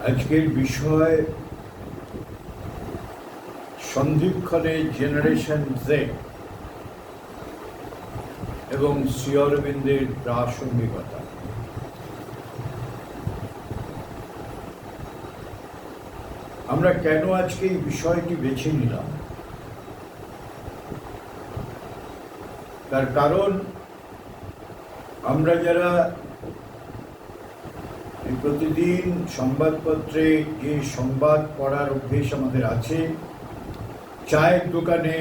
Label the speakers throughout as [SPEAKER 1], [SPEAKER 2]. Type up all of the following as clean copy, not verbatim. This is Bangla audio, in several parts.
[SPEAKER 1] আজকের বিষয় সন্ধিক্ষণে জেনারেশন জেড এবং শ্রী অরবিন্দের প্রাসঙ্গিকতা। আমরা কেন আজকে এই বিষয়টি বেছে নিলাম, তার কারণ আমরা যারা প্রতিদিন সংবাদপত্রে যে সংবাদ পড়ার অভ্যেস আমাদের আছে, চায়ের দোকানে,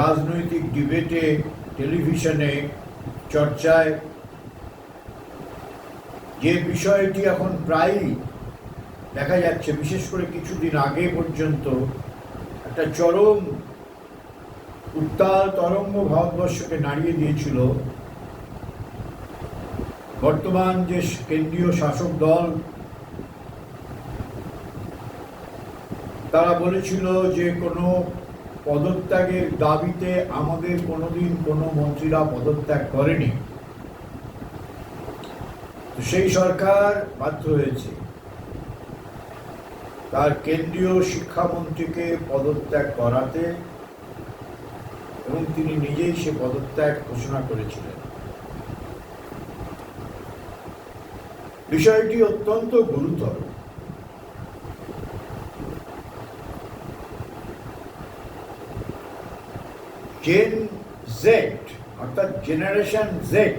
[SPEAKER 1] রাজনৈতিক ডিবেটে, টেলিভিশনে, চর্চায়, যে বিষয়টি এখন প্রায়ই দেখা যাচ্ছে, বিশেষ করে কিছুদিন আগে পর্যন্ত একটা চরম উত্তাল তরঙ্গ ভারতবর্ষকে নাড়িয়ে দিয়েছিল। বর্তমান যে কেন্দ্রীয় শাসক দল, তারা বলেছিল যে কোনো পদত্যাগের দাবিতে আমাদের কোনোদিন কোনো মন্ত্রীরা পদত্যাগ করেনি। তো সেই সরকার বাধ্য হয়েছে তার কেন্দ্রীয় শিক্ষামন্ত্রীকে পদত্যাগ করাতে, এবং তিনি নিজেই সে পদত্যাগ ঘোষণা করেছিলেন। বিষয়টি অত্যন্ত গুরুতর। জেন জেড অর্থাৎ জেনারেশন জেড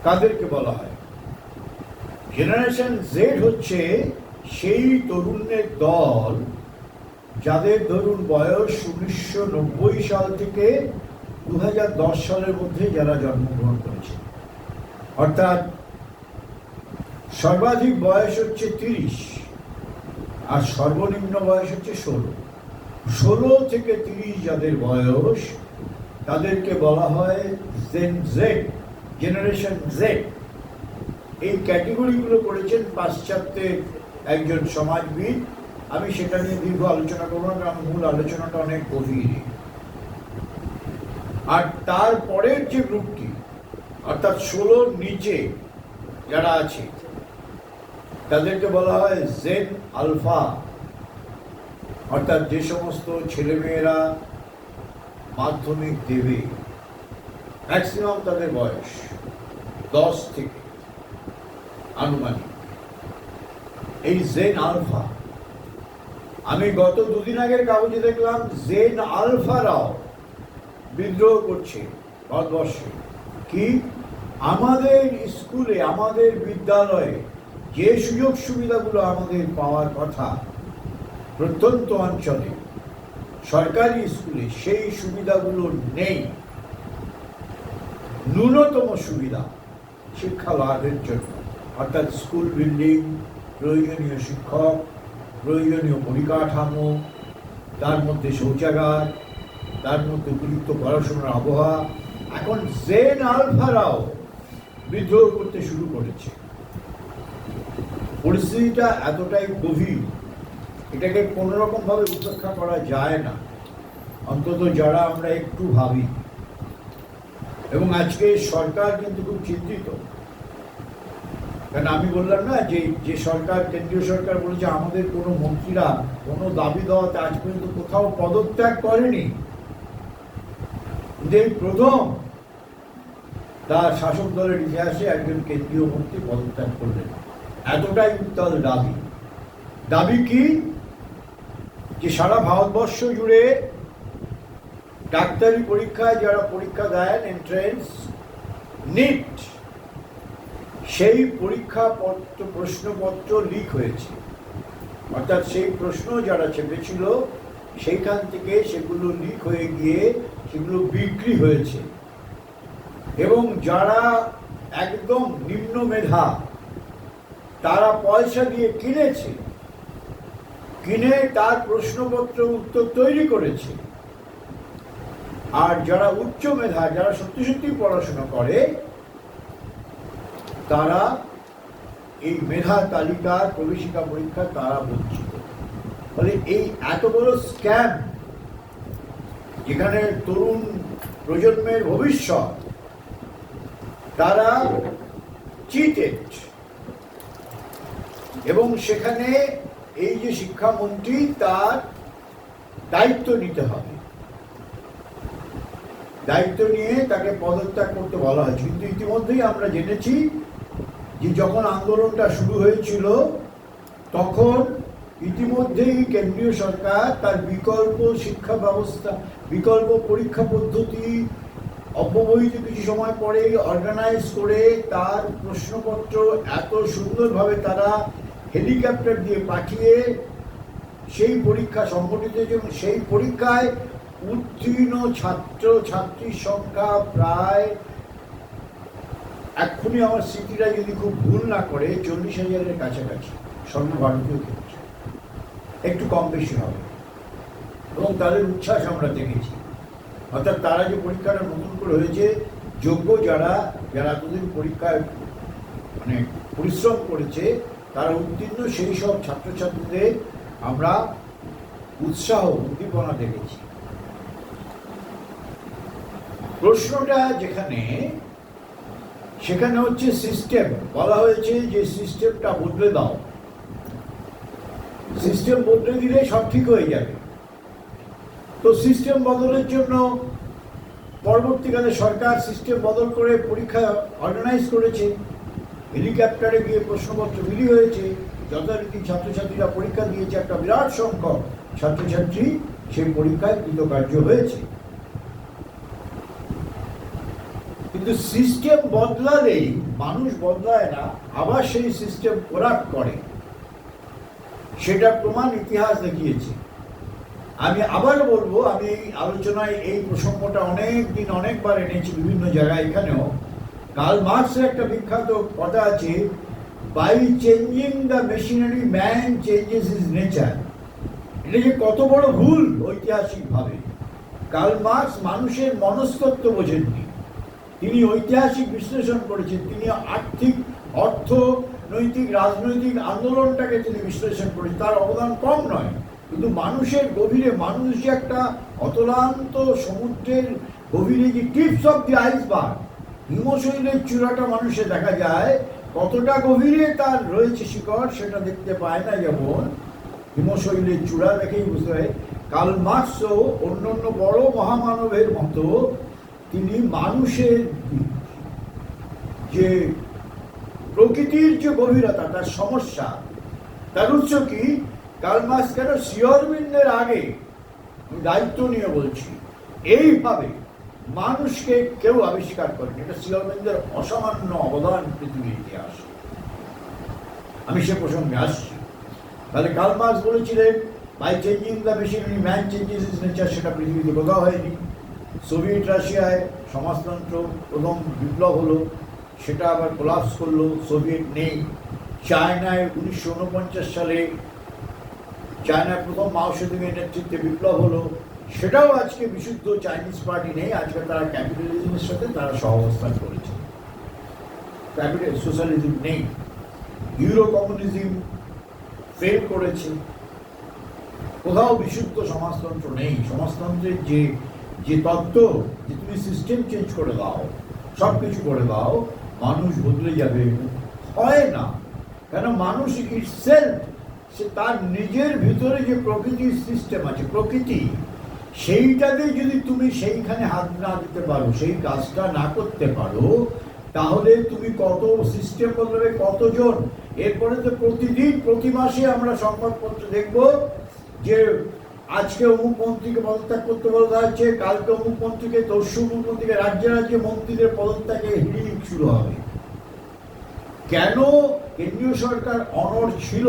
[SPEAKER 1] কাদেরকে বলা হয়? জেনারেশন জেড হচ্ছে সেই তরুণের দল যাদের ধরুন বয়স 1990 সাল থেকে 2010 সালের মধ্যে যারা জন্মগ্রহণ করেছে। অর্থাৎ সর্বাধিক বয়স হচ্ছে 30 আর সর্বনিম্ন বয়স হচ্ছে 16 থেকে 30 যাদের বয়স, তাদেরকে বলা হয় জেন জেড, জেনারেশন জেড। এই ক্যাটেগরিগুলো করেছেন পাশ্চাত্যের একজন সমাজবিদ। আমি সেটা নিয়ে দীর্ঘ আলোচনা করবো না, কারণ মূল আলোচনাটা অনেক গভীর। আর তারপরের যে গ্রুপটি, অর্থাৎ 16 নিচে যারা আছে, তাদেরকে বলা হয় জেন আলফা। অর্থাৎ যে সমস্ত ছেলেমেয়েরা মাধ্যমিক দেবে, ম্যাক্সিমাম তাদের বয়স 10 থেকে আনুমানিক, এই জেন আলফা। আমি গত দুদিন আগের কাগজে দেখলাম জেন আলফারাও বিদ্রোহ করছে ভারতবর্ষে। কি? আমাদের স্কুলে, আমাদের বিদ্যালয়ে যে সুযোগ সুবিধাগুলো আমাদের পাওয়ার কথা প্রত্যন্ত অঞ্চলে সরকারি স্কুলে, সেই সুবিধাগুলো নেই। ন্যূনতম সুবিধা শিক্ষা লাভের জন্য, অর্থাৎ স্কুল বিল্ডিং, প্রয়োজনীয় শিক্ষক, প্রয়োজনীয় পরিকাঠামো, তার মধ্যে শৌচাগার, তার মধ্যে উপযুক্ত পড়াশোনার আবহাওয়া। এখন জেন আলফারাও বিদ্রোহ করতে শুরু করেছে। পরিস্থিতিটা এতটাই গভীর, এটাকে কোনোরকম ভাবে উপেক্ষা করা যায় না, অন্তত যারা আমরা একটু ভাবি। এবং আজকে সরকার কিন্তু খুব চিন্তিত, কারণ আমি বললাম না যে সরকার, কেন্দ্রীয় সরকার বলেছে আমাদের কোনো মন্ত্রীরা কোনো দাবি দেওয়াতে আজ পর্যন্ত কোথাও পদত্যাগ করেনি। কিন্তু এই প্রথম তার শাসক দলের ইতিহাসে একজন কেন্দ্রীয় মন্ত্রী পদত্যাগ করলেন। এতটাই উত্তাল দাবি কি? যে সারা ভারতবর্ষ জুড়ে ডাক্তারি পরীক্ষায় যারা পরীক্ষা দেন, এন্ট্রেন্স, নিট, সেই পরীক্ষাপত্র, প্রশ্নপত্র লিক হয়েছে। অর্থাৎ সেই প্রশ্ন যারা চেপেছিল সেইখান থেকে সেগুলো লিক হয়ে গিয়ে সেগুলো বিক্রি হয়েছে। এবং যারা একদম নিম্ন মেধা, তারা পয়সা দিয়ে কিনেছে, কিনে তার প্রশ্নপত্র উত্তর তৈরি করেছে। আর যারা উচ্চ মেধা, যারা সত্যি সত্যি পড়াশোনা করে, তারা এই মেধা তালিকার প্রবেশিকা পরীক্ষা তারা বঞ্চিত। ফলে এই এত বড় স্ক্যাম, যেখানে তরুণ প্রজন্মের ভবিষ্যৎ তারা চিটেড, এবং সেখানে এই যে শিক্ষামন্ত্রী তার দায়িত্ব নিতে হবে, দায়িত্ব নিয়ে তাকে পদত্যাগ করতে বলা হয়েছে। কিন্তু ইতিমধ্যেই আমরা জেনেছি যে যখন আন্দোলনটা শুরু হয়েছিল তখন ইতিমধ্যেই কেন্দ্রীয় সরকার তার বিকল্প শিক্ষা ব্যবস্থা, বিকল্প পরীক্ষা পদ্ধতি অব্যবহিত কিছু সময় পরেই অর্গানাইজ করে তার প্রশ্নপত্র এত সুন্দরভাবে তারা হেলিকপ্টার দিয়ে পাঠিয়ে সেই পরীক্ষা সংগঠিত হয়েছে, এবং সেই পরীক্ষায় উত্তীর্ণ ছাত্র ছাত্রীর সংখ্যা প্রায়, এক্ষুনি আমার স্মৃতিটা যদি খুব ভুল না করে, 40,000-এর কাছাকাছি সর্বভারতীয় ক্ষেত্রে, একটু কম বেশি হবে। এবং তাদের উচ্ছ্বাস আমরা দেখেছি, অর্থাৎ তারা যে পরীক্ষাটা নতুন করে হয়েছে, যোগ্য যারা যারা এতদিন পরীক্ষায় মানে পরিশ্রম করেছে তারা উত্তীর্ণ, সেই সব ছাত্রছাত্রীদের আমরা উৎসাহ উদ্দীপনা দেখেছি। প্রশ্নটা যেখানে, সেখানে হচ্ছে সিস্টেম। বলা হয়েছে যে সিস্টেমটা বদলে দাও, সিস্টেম বদলে দিলে সব ঠিক হয়ে যাবে। তো সিস্টেম বদলের জন্য পরবর্তীকালে সরকার সিস্টেম বদল করে পরীক্ষা অর্গানাইজ করেছে, হেলিকপ্টারে গিয়ে প্রশ্নপত্র বিলি হয়েছে, যথারীতি ছাত্রছাত্রীরা পরীক্ষা দিয়েছে, একটা বিরাট সংখ্যক ছাত্রছাত্রী সেই পরীক্ষায় কৃতকার্য হয়েছে। কিন্তু সিস্টেম বদলালেই মানুষ বদলায় না, আবার সেই সিস্টেম করাপ্ট করে, সেটা প্রমাণ ইতিহাস দেখিয়েছে। আমি আবারও বলবো, আমি এই আলোচনায় এই প্রসঙ্গটা অনেকবার এনেছি বিভিন্ন জায়গায়, এখানেও কার্ল মার্কসের একটা বিখ্যাত কথা আছে, by changing the machinery man changes his nature. এটা যে কত বড় ভুল ঐতিহাসিকভাবে। কার্ল মার্কস মানুষের মনস্তত্ত্ব বোঝেননি, তিনি ঐতিহাসিক বিশ্লেষণ করেছেন, তিনি আর্থিক, অর্থনৈতিক, রাজনৈতিক আন্দোলনটাকে তিনি বিশ্লেষণ করেছেন, তার অবদান কম নয়। কিন্তু মানুষের গভীরে, মানুষ যে একটা অতলান্ত সমুদ্রের গভীরে, যে টিপস অফ দি আইসবার্গ, হিমশৈলের চূড়াটা মানুষে দেখা যায়, কতটা গভীরে তার রয়েছে শিকড় সেটা দেখতে পায় না। যেমন হিমশৈলের চূড়া দেখেই বুঝতে হয়। কার্ল মার্কসও অন্যান্য বড় মহামানবের মতো তিনি মানুষের যে প্রকৃতির যে গভীরতা, তার সমস্যা, তার উৎস কি, কার্ল মার্কস কেন সিওরবিন্দের আগে, দায়িত্ব নিয়ে বলছি, এইভাবে মানুষকে কেউ আবিষ্কার করেনি। এটা সিওরবিন্দের অসামান্য অবদান পৃথিবীর ইতিহাসে। আমি সে প্রসঙ্গে আসছি। তাহলে কার্ল মার্কস বলেছিলেন, by changing the machinery man changes his nature, সেটা পৃথিবীতে কোথাও হয়নি। সোভিয়েত রাশিয়ায় সমাজতন্ত্র প্রথম বিপ্লব হলো, সেটা আবার কোলাপস করলো, সোভিয়েত নেই। চায়নায় 1949 সালে চায়নার প্রথম মাও সেতুংয়ের নেতৃত্বে বিপ্লব হলো, সেটাও আজকে বিশুদ্ধ চাইনিজ পার্টি নেই, আজকে তারা ক্যাপিটালিজমের সাথে তারা সহাবস্থান করেছে, ক্যাপিটাল সোশ্যালিজম নেই। ইউরো কমিউনিজম ফেল করেছে, কোথাও বিশুদ্ধ সমাজতন্ত্র নেই। সমাজতন্ত্রের যে যে তত্ত্ব, যে তুমি সিস্টেম চেঞ্জ করে দাও, সব কিছু করে দাও, মানুষ বদলে যাবে, হয় না। কেন, মানুষ ইটসেলফ, সে তার নিজের ভিতরে যে প্রকৃতির সিস্টেম আছে, প্রকৃতি, সেইটাতে যদি তুমি সেইখানে হাত না দিতে পারো, সেই কাজটা না করতে পারো, তাহলে তুমি কত সিস্টেম বদলাবে, কতজন। এরপরে তো প্রতিদিন, প্রতি মাসে আমরা সংবাদপত্র দেখব যে আজকে অমুক মন্ত্রীকে পদত্যাগ করতে বলা হচ্ছে, কালকে অমুক মন্ত্রীকে, তরশু অমুক মন্ত্রীকে, রাজ্যে রাজ্যে মন্ত্রীদের পদত্যাগে হিড়িক শুরু হবে। কেন কেন্দ্রীয় সরকার অনড় ছিল,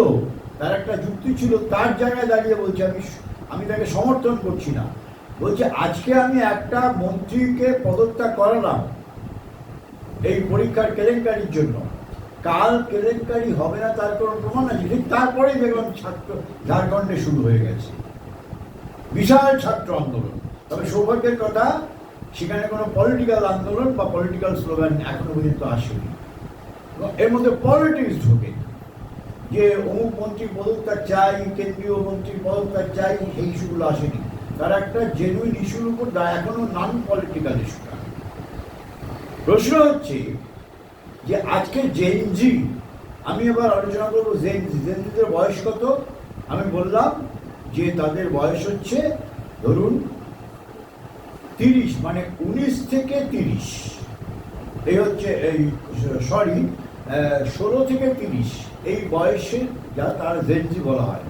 [SPEAKER 1] তার একটা যুক্তি ছিল, তার জায়গায় দাঁড়িয়ে বলছে, আমি তাকে সমর্থন করছি না, বলছে আজকে আমি একটা মন্ত্রীকে পদত্যাগ করালাম এই পরীক্ষার কেলেঙ্কারির জন্য, কাল কেলেঙ্কারি হবে না তার কোনো প্রমাণ আছে। ঠিক তারপরেই দেখলাম ঝাড়খণ্ডে শুরু হয়ে গেছে বিশাল ছাত্র আন্দোলন। তবে সৌভাগ্যের কথা, সেখানে কোনো পলিটিক্যাল আন্দোলন বা পলিটিক্যাল স্লোগান এখনো পর্যন্ত আসেনি। এর মধ্যে পলিটিক্স ঢোকে, যে অমুক মন্ত্রী পদত্যাগ চাই, কেন্দ্রীয় মন্ত্রীর পদত্যাগ চাই, এই ইস্যুগুলো আসেনি। তার একটা জেনুইন ইস্যুর উপর এখনো নন পলিটিক্যাল ইস্যুটা। প্রশ্ন হচ্ছে যে আজকে জেনজি, আমি এবার আলোচনা করবো জেনজিদের বয়স কত। আমি বললাম যে তাদের বয়স হচ্ছে ধরুন 30, মানে 19 থেকে 30, এই হচ্ছে এই 16 থেকে 30 এই বয়সে যা তার জেনজি বলা হয়।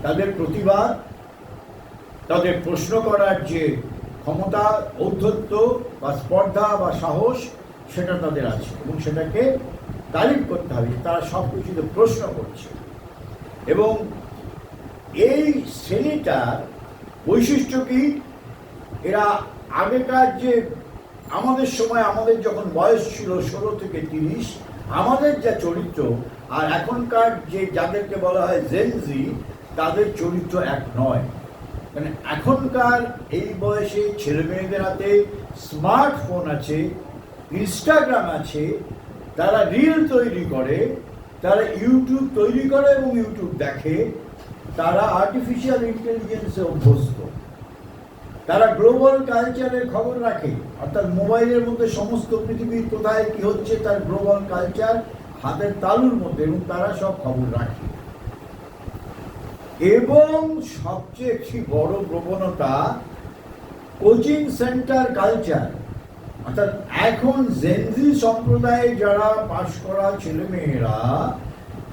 [SPEAKER 1] তাদের প্রতিবাদ, তাদের প্রশ্ন করার যে ক্ষমতা, ঔদ্ধত্য বা স্পর্ধা বা সাহস, সেটা তাদের আছে এবং সেটাকে তারিফ করতে হবে। তারা সব কিছুতে প্রশ্ন করছে এবং এই শ্রেণীটার বৈশিষ্ট্য কি, এরা আগেকার যে আমাদের সময়, আমাদের যখন বয়স ছিল 16 থেকে 30, আমাদের যা চরিত্র আর এখনকার যে যাদেরকে বলা হয় জেনজি, তাদের চরিত্র এক নয়। মানে এখনকার এই বয়সে ছেলে মেয়েদের হাতে স্মার্টফোন আছে, ইনস্টাগ্রাম আছে, তারা রিল তৈরি করে, তারা ইউটিউব তৈরি করে এবং ইউটিউব দেখে, তারা আর্টিফিশিয়াল ইন্টেলিজেন্সে অভ্যস্ত, তারা গ্লোবাল কালচারের খবর রাখে, অর্থাৎ মোবাইলের মধ্যে সমস্ত পৃথিবীর কোথায় কি হচ্ছে তার গ্লোবাল কালচার হাতের তালুর মধ্যে, এবং তারা সব খবর রাখে। এবং সবচেয়ে একটি বড় প্রবণতা কোচিং সেন্টার কালচার, অর্থাৎ এখন জেনজি সম্প্রদায়ে যারা পাশ করা ছেলে মেয়েরা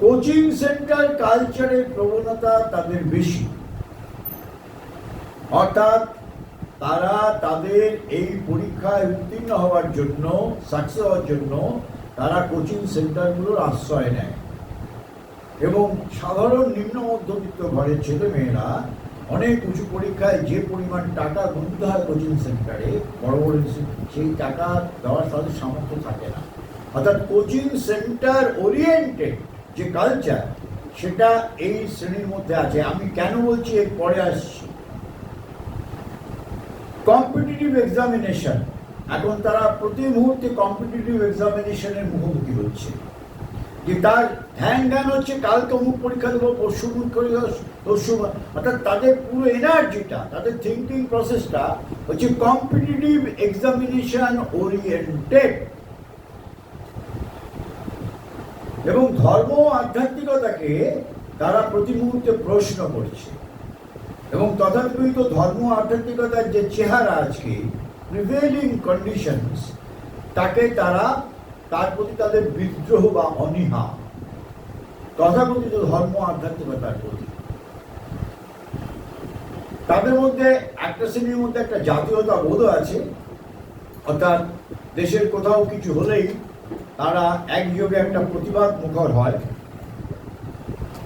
[SPEAKER 1] কোচিং সেন্টার কালচারের প্রবণতা তাদের বেশি। অর্থাৎ তারা তাদের এই পরীক্ষায় উত্তীর্ণ হওয়ার জন্য, সাকসেস হওয়ার জন্য তারা কোচিং সেন্টারগুলোর আশ্রয় নেয়। এবং সাধারণ নিম্ন মধ্যবিত্ত ঘরের ছেলে মেয়েরা অনেক উঁচু পরীক্ষায় যে পরিমাণ টাকা গুনতে হয় কোচিং সেন্টারে, বড় বড় সেই টাকা দেওয়ার তাদের সামর্থ্য থাকে না। অর্থাৎ কোচিং সেন্টার ওরিয়েন্টেড যে কালচার, সেটা এই শ্রেণীর মধ্যে আছে। আমি কেন বলছি এর পরে আসছি। কম্পিটিটিভ এক্সামিনেশন, এখন তারা প্রতি মুহূর্তে কম্পিটিটিভ এক্সামিনেশনের মুখোমুখি হচ্ছে, যে তার ধ্যান জ্ঞান হচ্ছে কালকে অমুক পরীক্ষা দেবো, পরশু তরশু, অর্থাৎ তাদের পুরো এনার্জিটা, তাদের থিঙ্কিং প্রসেসটা হচ্ছে কম্পিটিটিভ এক্সামিনেশন ওরিয়েন্টেড। এবং ধর্ম আধ্যাত্মিকতাকে তারা প্রতি মুহূর্তে প্রশ্ন করছে এবং তথাকথিত ধর্ম আধ্যাত্মিকতার যে চেহারা আজকে প্রিভেলিং কন্ডিশনস, তাকে তারা, তার প্রতি তাদের বিদ্রোহ বা অনীহা তথাকথিত ধর্ম আধ্যাত্মিকতার প্রতি। তাদের মধ্যে একটা শ্রেণীর মধ্যে একটা জাতীয়তা বোধ আছে, অর্থাৎ দেশের কোথাও কিছু হলেই তারা একযোগে একটা প্রতিবাদ মুখর হয়।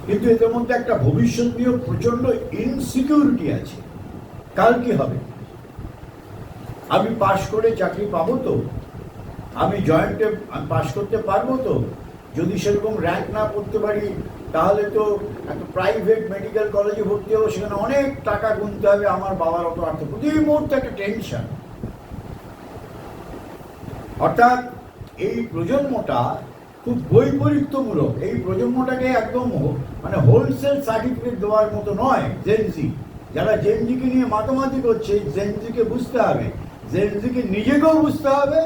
[SPEAKER 1] কিন্তু এদের মধ্যে একটা ভবিষ্যৎ নিয়ে প্রচন্ড ইনসিকিউরিটি আছে। কাল কি হবে, আমি পাশ করে চাকরি পাবো তো, আমি জয়েন্টে পাশ করতে পারবো তো, যদি সেরকম র্যাঙ্ক না করতে পারি তাহলে তো একটা প্রাইভেট মেডিকেল কলেজে ভর্তি হবো, সেখানে অনেক টাকা গুনতে হবে, আমার বাবার অত অর্থ, প্রতি মুহূর্তে একটা টেনশন। অর্থাৎ এই প্রজন্মটা খুব বৈপরীত্যমূলক। এই প্রজন্মটাকে একদম মানে হোলসেল সার্টিফিকেট দেওয়ার মতো নয়। জেনজি, যারা জেনজিকে নিয়ে মাতামাতি করছে, জেনজিকে বুঝতে হবে, জেনজিকে নিজেকেও বুঝতে হবে,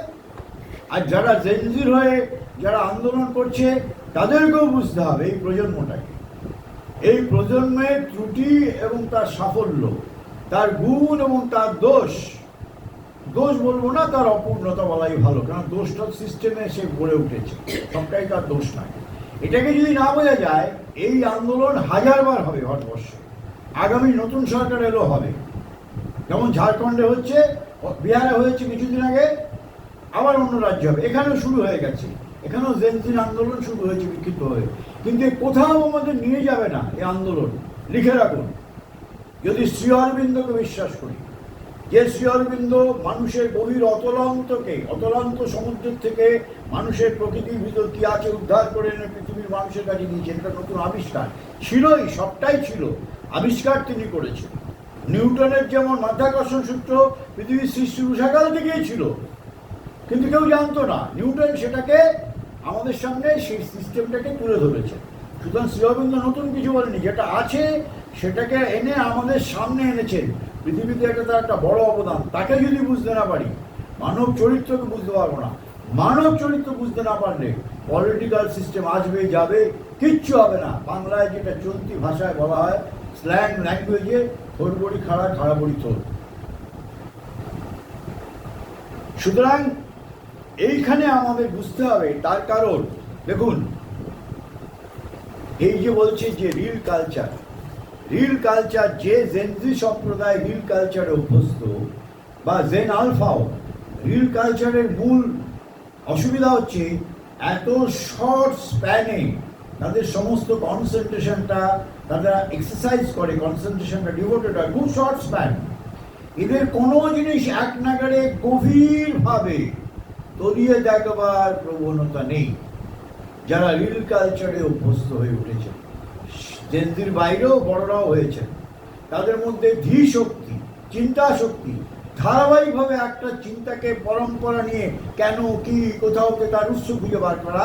[SPEAKER 1] আর যারা জেনজির হয়ে যারা আন্দোলন করছে তাদেরকেও বুঝতে হবে এই প্রজন্মটাকে। এই প্রজন্মের ত্রুটি এবং তার সাফল্য, তার গুণ এবং তার দোষ, দোষ বলবো না, তার অপূর্ণতা বলাই ভালো, কারণ দোষটা সিস্টেমে সে গড়ে উঠেছে, সবটাই তার দোষ নয়। এটাকে যদি না বোঝা যায়, এই আন্দোলন হাজারবার হবে ভারতবর্ষে, আগামী নতুন সরকার এলেও হবে। যেমন ঝাড়খণ্ডে হচ্ছে, বিহারে হয়েছে কিছুদিন আগে, আবার অন্য রাজ্য হবে, এখানেও শুরু হয়ে গেছে, এখানেও জেনজির আন্দোলন শুরু হয়েছে বিক্ষিপ্ত হয়ে। কিন্তু কোথাও আমাদের নিয়ে যাবে না এই আন্দোলন, লিখে রাখুন। যদি শ্রী অরবিন্দকে বিশ্বাস করি, যে শ্রী অরবিন্দ মানুষের গভীর অতলান্ত সমুদ্রের থেকে মানুষের প্রকৃতির ভিতর কি আছে উদ্ধার করে এনে পৃথিবীর মানুষের কাছে দিয়েছেন, এটা নতুন আবিষ্কার ছিলই, সবটাই ছিল, আবিষ্কার তিনি করেছেন। নিউটনের যেমন মাধ্যাকর্ষণ সূত্র পৃথিবীর সৃষ্টি উষাকাল থেকেই ছিল, কিন্তু কেউ জানতো না। নিউটন সেটাকে আমাদের সামনে সেই সিস্টেমটাকে তুলে ধরেছে। সুতরাং শ্রী অরবিন্দ নতুন কিছু বলেনি, যেটা আছে সেটাকে এনে আমাদের সামনে এনেছেন। পৃথিবীতে এটা তার একটা বড় অবদান। তাকে যদি বুঝতে না পারি, মানব চরিত্রকে বুঝতে পারবো না। মানব চরিত্র বুঝতে না পারলে পলিটিক্যাল সিস্টেম আসবে যাবে, কিচ্ছু হবে না। বাংলায় যেটা চলতি ভাষায় বলা হয়, স্ল্যাং ল্যাঙ্গুয়েজে, থোর বড়ি খাড়া, খাড়া বড়ি থোর। সুতরাং এইখানে আমাদের বুঝতে হবে, তার কারণ দেখুন, এই যে বলছে যে রিল কালচার, যে জেনজি সম্প্রদায় রিল কালচারে অভ্যস্ত, বা জেন আলফাও, রিল কালচারের মূল অসুবিধা হচ্ছে এত শর্ট স্প্যানে তাদের সমস্ত কনসেন্ট্রেশনটা, তারা এক্সারসাইজ করে, কনসেন্ট্রেশনটা ডিভোটেড হয় খুব শর্ট স্প্যান। এদের কোনো জিনিস এক নাগারে গভীরভাবে তলিয়ে দেখবার প্রবণতা নেই যারা রিল কালচারে অভ্যস্ত হয়ে উঠেছে। জেনজির বাইরেও বড়রাও হয়েছে, তাদের মধ্যে ধী শক্তি, চিন্তা শক্তি, ধারাবাহিকভাবে একটা চিন্তাকে পরম্পরা নিয়ে কেন কি কোথাও তার উৎস খুঁজে বার করা,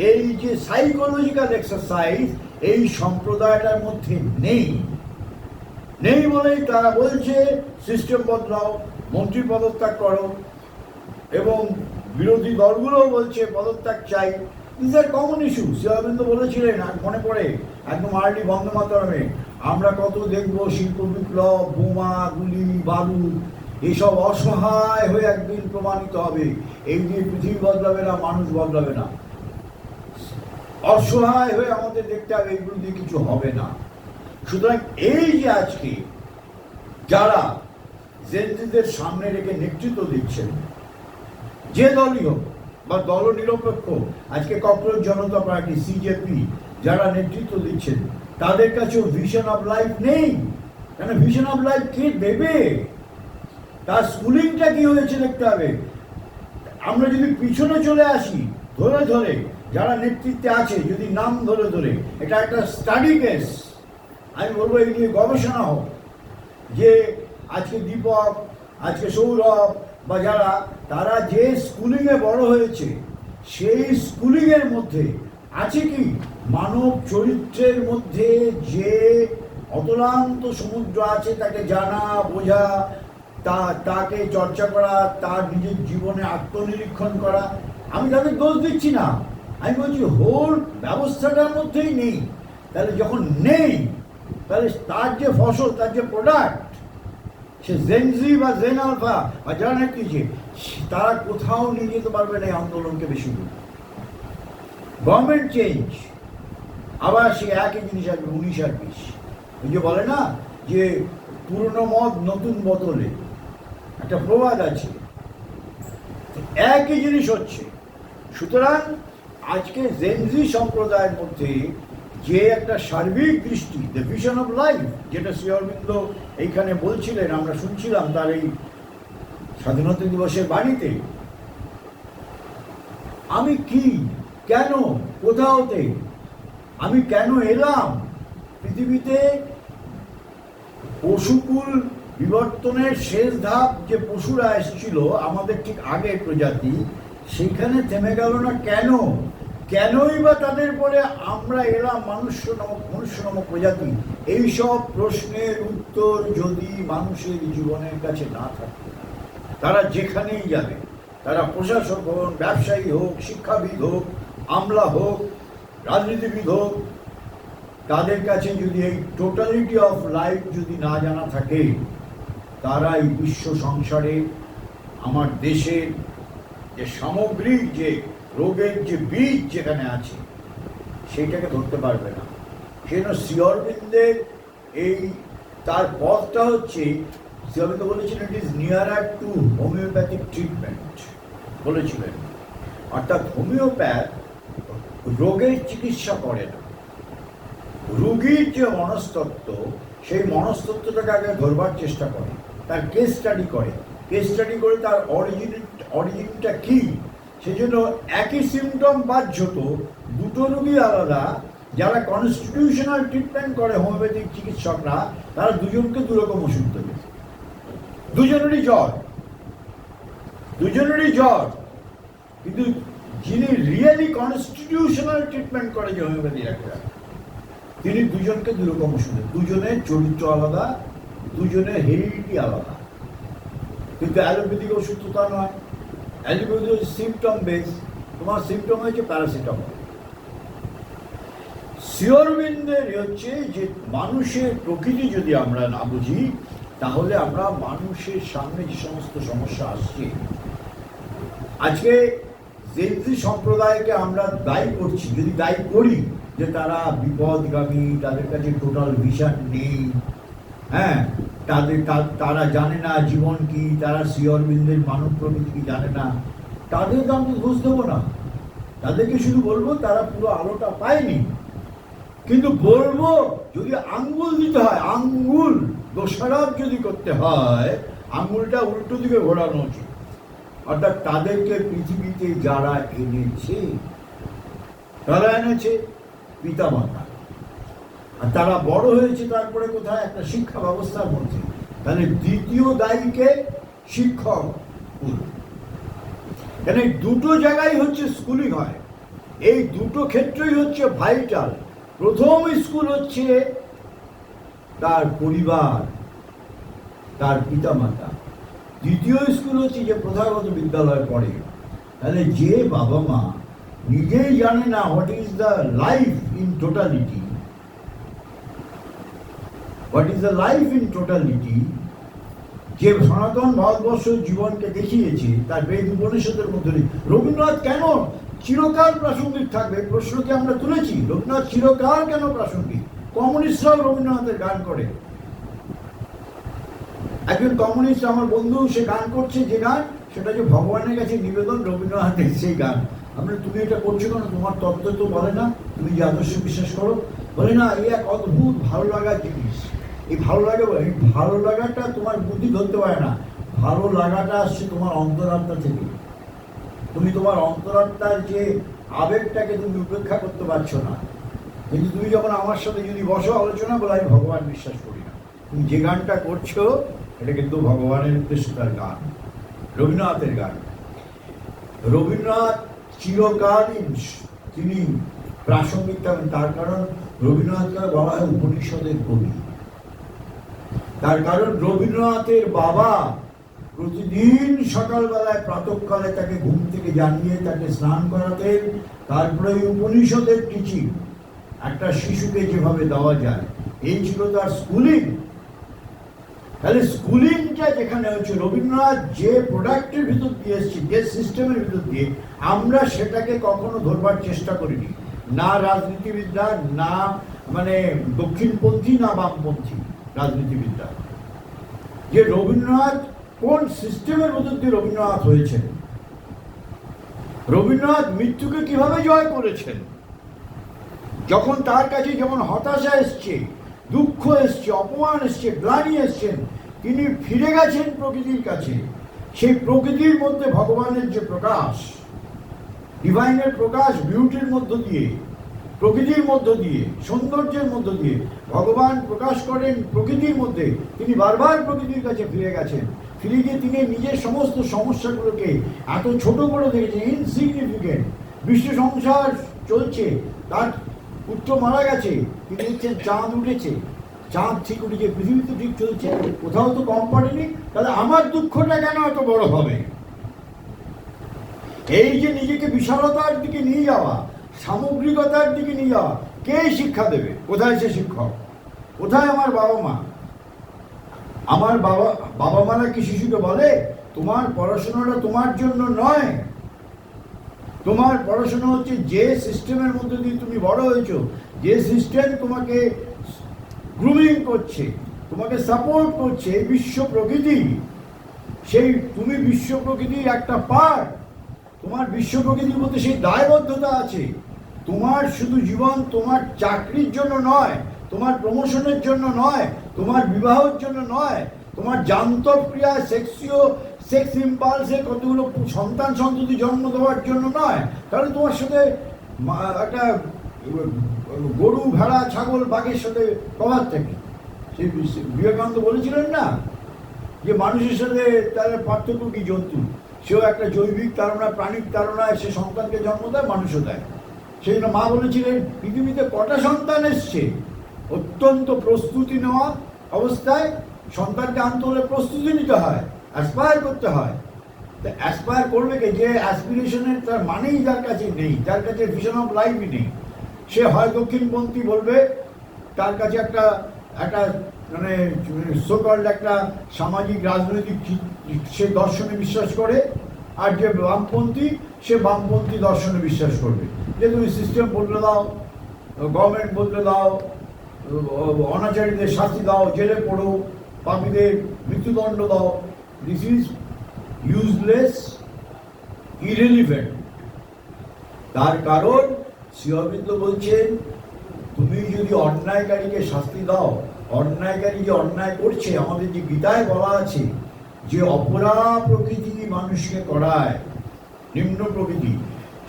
[SPEAKER 1] এই যে সাইকোলজিক্যাল এক্সারসাইজ এই সম্প্রদায়টার মধ্যে নেই বলেই তারা বলছে সিস্টেম বদলাও, মন্ত্রী পদত্যাগ করো, এবং বিরোধী দলগুলোও বলছে পদত্যাগ চাই। This are common issue. Shri Aurobindo বলেছিলেন, মনে পড়ে একদম আর্লি বন্দে মাতরমে, আমরা কত দেখব শিল্প বিপ্লব, বোমা, গুলি, বারুদ, এসব অসহায় হয়ে একদিন প্রমাণিত হবে। এই দিয়ে পৃথিবী বদলাবে না, মানুষ বদলাবে না। অসহায় হয়ে আমাদের দেখতে হবে, এইগুলো দিয়ে কিছু হবে না। সুতরাং এই যে আজকে যারা জেনজিদের সামনে রেখে নেতৃত্ব দিচ্ছেন, যে দলই হোক বা দল নিরপেক্ষ, আজকে ককরোচ জনতা পার্টি, সিজেপি যারা নেতৃত্ব দিচ্ছেন, তাদের কাছেও ভিশন অফ লাইফ নেই। কেন ভিশন অফ লাইফ কে দেবে? তার স্কুলিংটা কি হয়েছে দেখতে হবে। আমরা যদি পিছনে চলে আসি, ধরে ধরে যারা নেতৃত্বে আছে, যদি নাম ধরে ধরে, এটা একটা স্টাডি কেস, আমি বলবো এই নিয়ে গবেষণা হোক, যে আজকে দীপক, আজকে সৌরভ বা যারা, তারা যে স্কুলিংয়ে বড় হয়েছে, সেই স্কুলিংয়ের মধ্যে আছে কি মানব চরিত্রের মধ্যে যে অতলান্ত সমুদ্র আছে, তাকে জানা বোঝা, তাকে চর্চা করা, তার নিজের জীবনে আত্মনিরীক্ষণ করা। আমি তাদের দোষ দিচ্ছি না, আমি বলছি হোল ব্যবস্থাটার মধ্যেই নেই। তাহলে যখন নেই, তাহলে তার যে ফসল, তার যে প্রোডাক্ট, সে জেনজি বা জেন আলফা বা যারা নেতৃত্বে, তারা কোথাও নিয়ে যেতে পারবে না এই আন্দোলনকে বেশি দূর। গভর্নমেন্ট চেঞ্জ, আবার সে একই জিনিস আসবে 19 আর 20। ওই যে বলে না যে পুরনো মদ নতুন বোতলে, একটা প্রবাদ আছে, একই জিনিস হচ্ছে। সুতরাং আজকে জেনজি সম্প্রদায়ের মধ্যে যে একটা সার্বিক দৃষ্টি, দ্য ভিশন অফ লাইফ, যেটা শ্রী অরবিন্দ এইখানে বলছিলেন, আমরা শুনছিলাম তার এই স্বাধীনতা দিবসের বাণীতে, আমি কি, কেন, কোথাওতে, আমি কেন এলাম পৃথিবীতে। পশুকুল বিবর্তনের শেষ ধাপ, যে পশুরা এসেছিল আমাদের ঠিক আগের প্রজাতি, সেইখানে থেমে গেল না কেন? কেনই বা তাদের পরে আমরা এলাম মনুষ্য নামক প্রজাতি? এইসব প্রশ্নের উত্তর যদি মানুষের জীবনের কাছে না থাকে, তারা যেখানেই যাবে, তারা প্রশাসক হন, ব্যবসায়ী হোক, শিক্ষাবিদ হোক, আমলা হোক, রাজনীতিবিদ হোক, তাদের কাছে যদি এই টোটালিটি অফ লাইফ যদি না জানা থাকে, তারা এই বিশ্ব সংসারে, আমার দেশের যে সামগ্রিক যে রোগের যে বীজ যেখানে আছে, সেইটাকে ধরতে পারবে না। সেজন্য শ্রী অরবিন্দের এই তার পথটা হচ্ছে, শ্রী অরবিন্দ বলেছিলেন it is nearer to homeopathic treatment বলেছিলেন। অর্থাৎ হোমিওপ্যাথ রোগের চিকিৎসা করে না, রোগীর যে মনস্তত্ত্ব, সেই মনস্তত্ত্বটাকে আগে ধরবার চেষ্টা করে, তার কেস স্টাডি করে, তার অরিজিনটা কি। সেজন্য একই সিমটম বাহ্যত দুটো রোগী আলাদা। যারা কনস্টিটিউশনাল ট্রিটমেন্ট করে হোমিওপ্যাথিক চিকিৎসকরা, তারা দুজনকে দুরকম ওষুধ দেবে, দুজনেরই জ্বর, কিন্তু যিনি রিয়েলি কনস্টিটিউশনাল ট্রিটমেন্ট করে যে হোমিওপ্যাথি ডাক্তার, তিনি দুজনকে দুরকম ওষুধ দেন। দুজনের চরিত্র আলাদা, দুজনের হেরিডিটি আলাদা। কিন্তু অ্যালোপ্যাথিক ওষুধ তো তা নয়। অ্যালোপ্যাথি হচ্ছে সিমটম বেস, তোমার সিমটম হচ্ছে প্যারাসিটামল। শ্রী অরবিন্দের হচ্ছে যে মানুষের প্রকৃতি যদি আমরা না বুঝি, তাহলে আমরা মানুষের সামনে যে সমস্ত সমস্যা আসছে, আজকে জেনজি সম্প্রদায়কে আমরা দায়ী করছি, যদি দায়ী করি যে তারা বিপদগামী, তাদের কাছে টোটাল ভিশন নেই, হ্যাঁ, তারা জানে না জীবন কি, তারা শ্রী অরবিন্দের মানব প্রকৃতি কি জানে না, তাদেরকে আমি দোষ দেবো না। তাদেরকে শুধু বলবো তারা পুরো আলোটা পায়নি। কিন্তু বলবো যদি আঙ্গুল দিতে হয়, আঙ্গুল দোষারোপ যদি করতে হয়, আঙ্গুলটা উল্টো দিকে ঘোরানো উচিত। অর্থাৎ তাদেরকে পৃথিবীতে যারা এনেছে, তারা এনেছে পিতামাতা, আর তারা বড় হয়েছে তারপরে কোথায় একটা শিক্ষা ব্যবস্থার মধ্যে। তাহলে দ্বিতীয় দায়ীকে শিক্ষক। কেন দুটো জায়গায় হচ্ছে স্কুলিং হয়, এই দুটো ক্ষেত্রেই হচ্ছে ভাইটাল। প্রথম স্কুল হচ্ছে তার পরিবার, তার পিতামাতা। দ্বিতীয় স্কুল হচ্ছে যে প্রথাগত বিদ্যালয়ে পড়ে। তাহলে যে বাবা মা নিজেই জানে না what is the life in totality, what is the life in totality, যে সনাতন ভারতবর্ষ জীবনকে দেখিয়েছে তার বেদ উপনিষদের মধ্যে। রবীন্দ্রনাথ কেন চিরকাল প্রাসঙ্গিক থাকবে প্রশ্নকে আমরা তুলেছি। রবীন্দ্রনাথ চিরকাল কেন প্রাসঙ্গিক? কমিউনিস্টরাও রবীন্দ্রনাথের গান করে। একজন কমিউনিস্ট আমার বন্ধু, সে গান করছে, যে গান সেটা যে ভগবানের কাছে নিবেদন, রবীন্দ্রনাথের সেই গান। আমরা তুমি এটা করছো কেন? তোমার তত্ত্ব তো বলে না, তুমি যে আদর্শ বিশ্বাস করো। বলে না, এই এক অদ্ভুত ভালো লাগার জিনিস। এই ভালো লাগে, এই ভালো লাগাটা তোমার বুদ্ধি ধরতে পারে না। ভালো লাগাটা আসছে তোমার অন্তরাত্মা থেকে। তুমি তোমার অন্তরাত্মার যে আবেগটাকে তুমি উপেক্ষা করতে পারছো না। কিন্তু তুমি যখন আমার সাথে যদি বসো আলোচনা, বলে আমি ভগবান বিশ্বাস করি না, তুমি যে গানটা করছো এটা কিন্তু ভগবানের উদ্দেশ্যে তার গান, রবীন্দ্রনাথের গান। রবীন্দ্রনাথ চিরকালীন তিনি প্রাসঙ্গিক থাকেন, তার কারণ রবীন্দ্রনাথকে বলা হয় উপনিষদের কবি। তার কারণ রবীন্দ্রনাথের বাবা প্রতিদিন সকালবেলায় প্রাতঃকালে তাকে ঘুম থেকে জানিয়ে তাকে স্নান করাতেন, তারপরে উপনিষদের টিচিং একটা শিশুকে যেভাবে দেওয়া যায়, এই ছিল তার স্কুলিং। তাহলে স্কুলিংটা যেখানে হচ্ছে, রবীন্দ্রনাথ যে প্রোডাক্টের ভিতর দিয়ে এসছে, যে সিস্টেমের ভিতর দিয়ে, আমরা সেটাকে কখনো ধরবার চেষ্টা করিনি। না রাজনীতিবিদরা, না মানে দক্ষিণপন্থী, না বামপন্থী রাজনীতিবিদরা। যে রবীন্দ্রনাথ কোন সিস্টেমের মধ্যে দিয়ে রবীন্দ্রনাথ হয়েছেন, রবীন্দ্রনাথ মৃত্যুকে কিভাবে জয় করেছেন, যখন তার কাছে যেমন হতাশা এসছে, দুঃখ এসছে, অপমান এসছে, গ্লানি এসছেন, তিনি ফিরে গেছেন প্রকৃতির কাছে। সেই প্রকৃতির মধ্যে ভগবানের যে প্রকাশ, ডিভাইনের প্রকাশ, বিউটির মধ্য দিয়ে, প্রকৃতির মধ্য দিয়ে, সৌন্দর্যের মধ্য দিয়ে ভগবান প্রকাশ করেন প্রকৃতির মধ্যে। তিনি বারবার প্রকৃতির কাছে ফিরে গেছেন। ফিরে গিয়ে তিনি নিজের সমস্ত সমস্যাগুলোকে এত ছোট করে দেখেছেন, ইনসিগনিফিকেন্ট। বিশ্ব সংসার চলছে, তার পুত্র মারা গেছে, তিনি দেখছেন চাঁদ উঠেছে, চাঁদ ঠিক উঠেছে, পৃথিবী তো ঠিক চলছে, কোথাও তো কম পড়েনি, তাহলে আমার দুঃখটা কেন এত বড় হবে? এই যে নিজেকে বিশালতার দিকে নিয়ে যাওয়া, সামগ্রিকতার দিকে নিয়ে যাওয়া, কে শিক্ষা দেবে? কোথায় সে শিক্ষক? কোথায় আমার বাবা মা? আমার বাবা মারা কি শিশুকে বলে তোমার পড়াশোনাটা তোমার জন্য নয়, তোমার পড়াশোনা হচ্ছে যে সিস্টেমের মধ্যে দিয়ে তুমি বড় হয়েছো, যে সিস্টেম তোমাকে গ্রুমিং করছে, তোমাকে সাপোর্ট করছে, এই বিশ্ব প্রকৃতি, সেই তুমি বিশ্ব প্রকৃতির একটা পার্ট। তোমার বিশ্ব প্রকৃতির মধ্যে সেই দায়বদ্ধতা আছে। তোমার শুধু জীবন তোমার চাকরির জন্য নয়, তোমার প্রমোশনের জন্য নয়, তোমার বিবাহের জন্য নয়, তোমার জান্তক্রিয়া, সেক্স ইম্পালসে কতগুলো সন্তান সন্ততি জন্ম দেওয়ার জন্য নয়। তাহলে তোমার সাথে একটা গরু, ভেড়া, ছাগল, বাঘের সাথে প্রভাব থাকে। সেই বিবেকানন্দ বলেছিলেন না যে মানুষের সাথে তার পার্থক্য কি? জন্তু, সেও একটা জৈবিক তাড়না, প্রাণিক তাড়নায় সে সন্তানকে জন্ম দেয়, মানুষও দেয়। সেই জন্য মা বলেছিলেন পৃথিবীতে কটা সন্তান এসছে, অত্যন্ত প্রস্তুতি নেওয়া অবস্থায় সন্তানকে আনতে হলে প্রস্তুতি নিতে হয়, অ্যাসপায়ার করতে হয়। অ্যাসপায়ার করবে কে? যে অ্যাসপিরেশনের তার মানেই যার কাছে নেই, যার কাছে ভিশন অফ লাইফই নেই, সে হয় দক্ষিণপন্থী বলবে, তার কাছে একটা একটা মানে সোকল্ড একটা সামাজিক রাজনৈতিক সে দর্শনে বিশ্বাস করে, আর যে বামপন্থী সে বামপন্থী দর্শনে বিশ্বাস করবে, যে তুমি সিস্টেম বদলে দাও, গভর্নমেন্ট বদলে দাও, অনাচারীদের শাস্তি দাও, জেলে পড়ো, পাপীদের মৃত্যুদণ্ড দাও। This is useless, irrelevant. তার কারণ শ্রী অরবিন্দ বলছেন, তুমি যদি অন্যায়কারীকে শাস্তি দাও, অন্যায়কারী যে অন্যায় করছে, আমাদের যে গীতায় বলা আছে যে অপরা প্রকৃতি মানুষকে করায়, নিম্ন প্রকৃতি,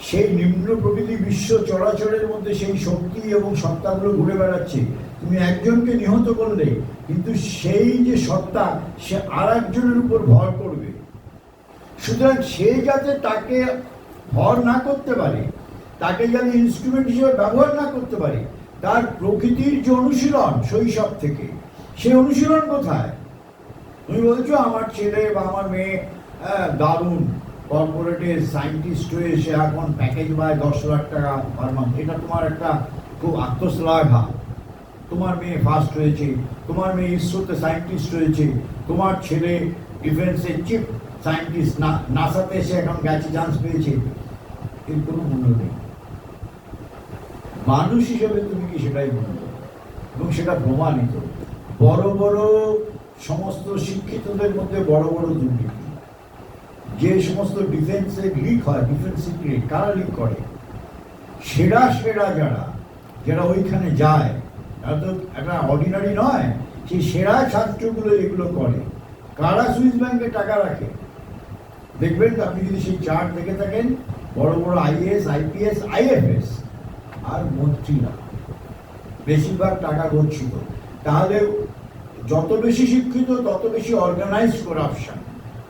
[SPEAKER 1] সেই নিম্ন প্রকৃতি বিশ্ব চরাচরের মধ্যে সেই শক্তি এবং সত্তাগুলো ঘুরে বেড়াচ্ছে। তুমি একজনকে নিহত করলে, কিন্তু সেই যে সত্তা সে আর একজনের উপর ভর করবে। সুতরাং সে যাতে তাকে ভর না করতে পারে, তাকে যাতে ইনস্ট্রুমেন্ট হিসেবে ব্যবহার না করতে পারে, তার প্রকৃতির যে অনুশীলন শৈশব থেকে, সেই অনুশীলন কোথায়? তুমি বলছো আমার ছেলে বা আমার মেয়ে দারুণ কর্পোরেটের সায়েন্টিস্ট হয়ে সে এখন প্যাকেজ পায় 10 লাখ টাকা পার মান্থ, এটা তোমার একটা খুব আত্মশ্লাঘা। তোমার মেয়ে ফার্স্ট হয়েছে, তোমার মেয়ে ইসরোতে সায়েন্টিস্ট হয়েছে, তোমার ছেলে ডিফেন্সের চিফ সায়েন্টিস্ট, নাসাতে সে এখন গেছে, চান্স পেয়েছে, এর কোনো মূল্য নেই। মানুষ হিসেবে তুমি কি সেটাই মূল্য, এবং সেটা প্রমাণিত। বড় বড় সমস্ত শিক্ষিতদের মধ্যে বড় বড় দুর্নীতি, যে সমস্ত ডিফেন্সে লিক হয়, ডিফেন্স সিক্রেট কারা লিক করে? সেরা সেরা যারা ওইখানে যায়, তারা তো একটা অর্ডিনারি নয়, সেই সেরা ছাত্রগুলো এগুলো করে। কারা সুইস ব্যাংকে টাকা রাখে? দেখবেন আপনি যদি সেই চার্ট দেখে থাকেন, বড় বড় আইএএস, আইপিএস, আইএফএস আর মন্ত্রীরা বেশিরভাগ টাকা গচ্ছিত। তাহলে যত বেশি শিক্ষিত তত বেশি অর্গানাইজড করাপশন।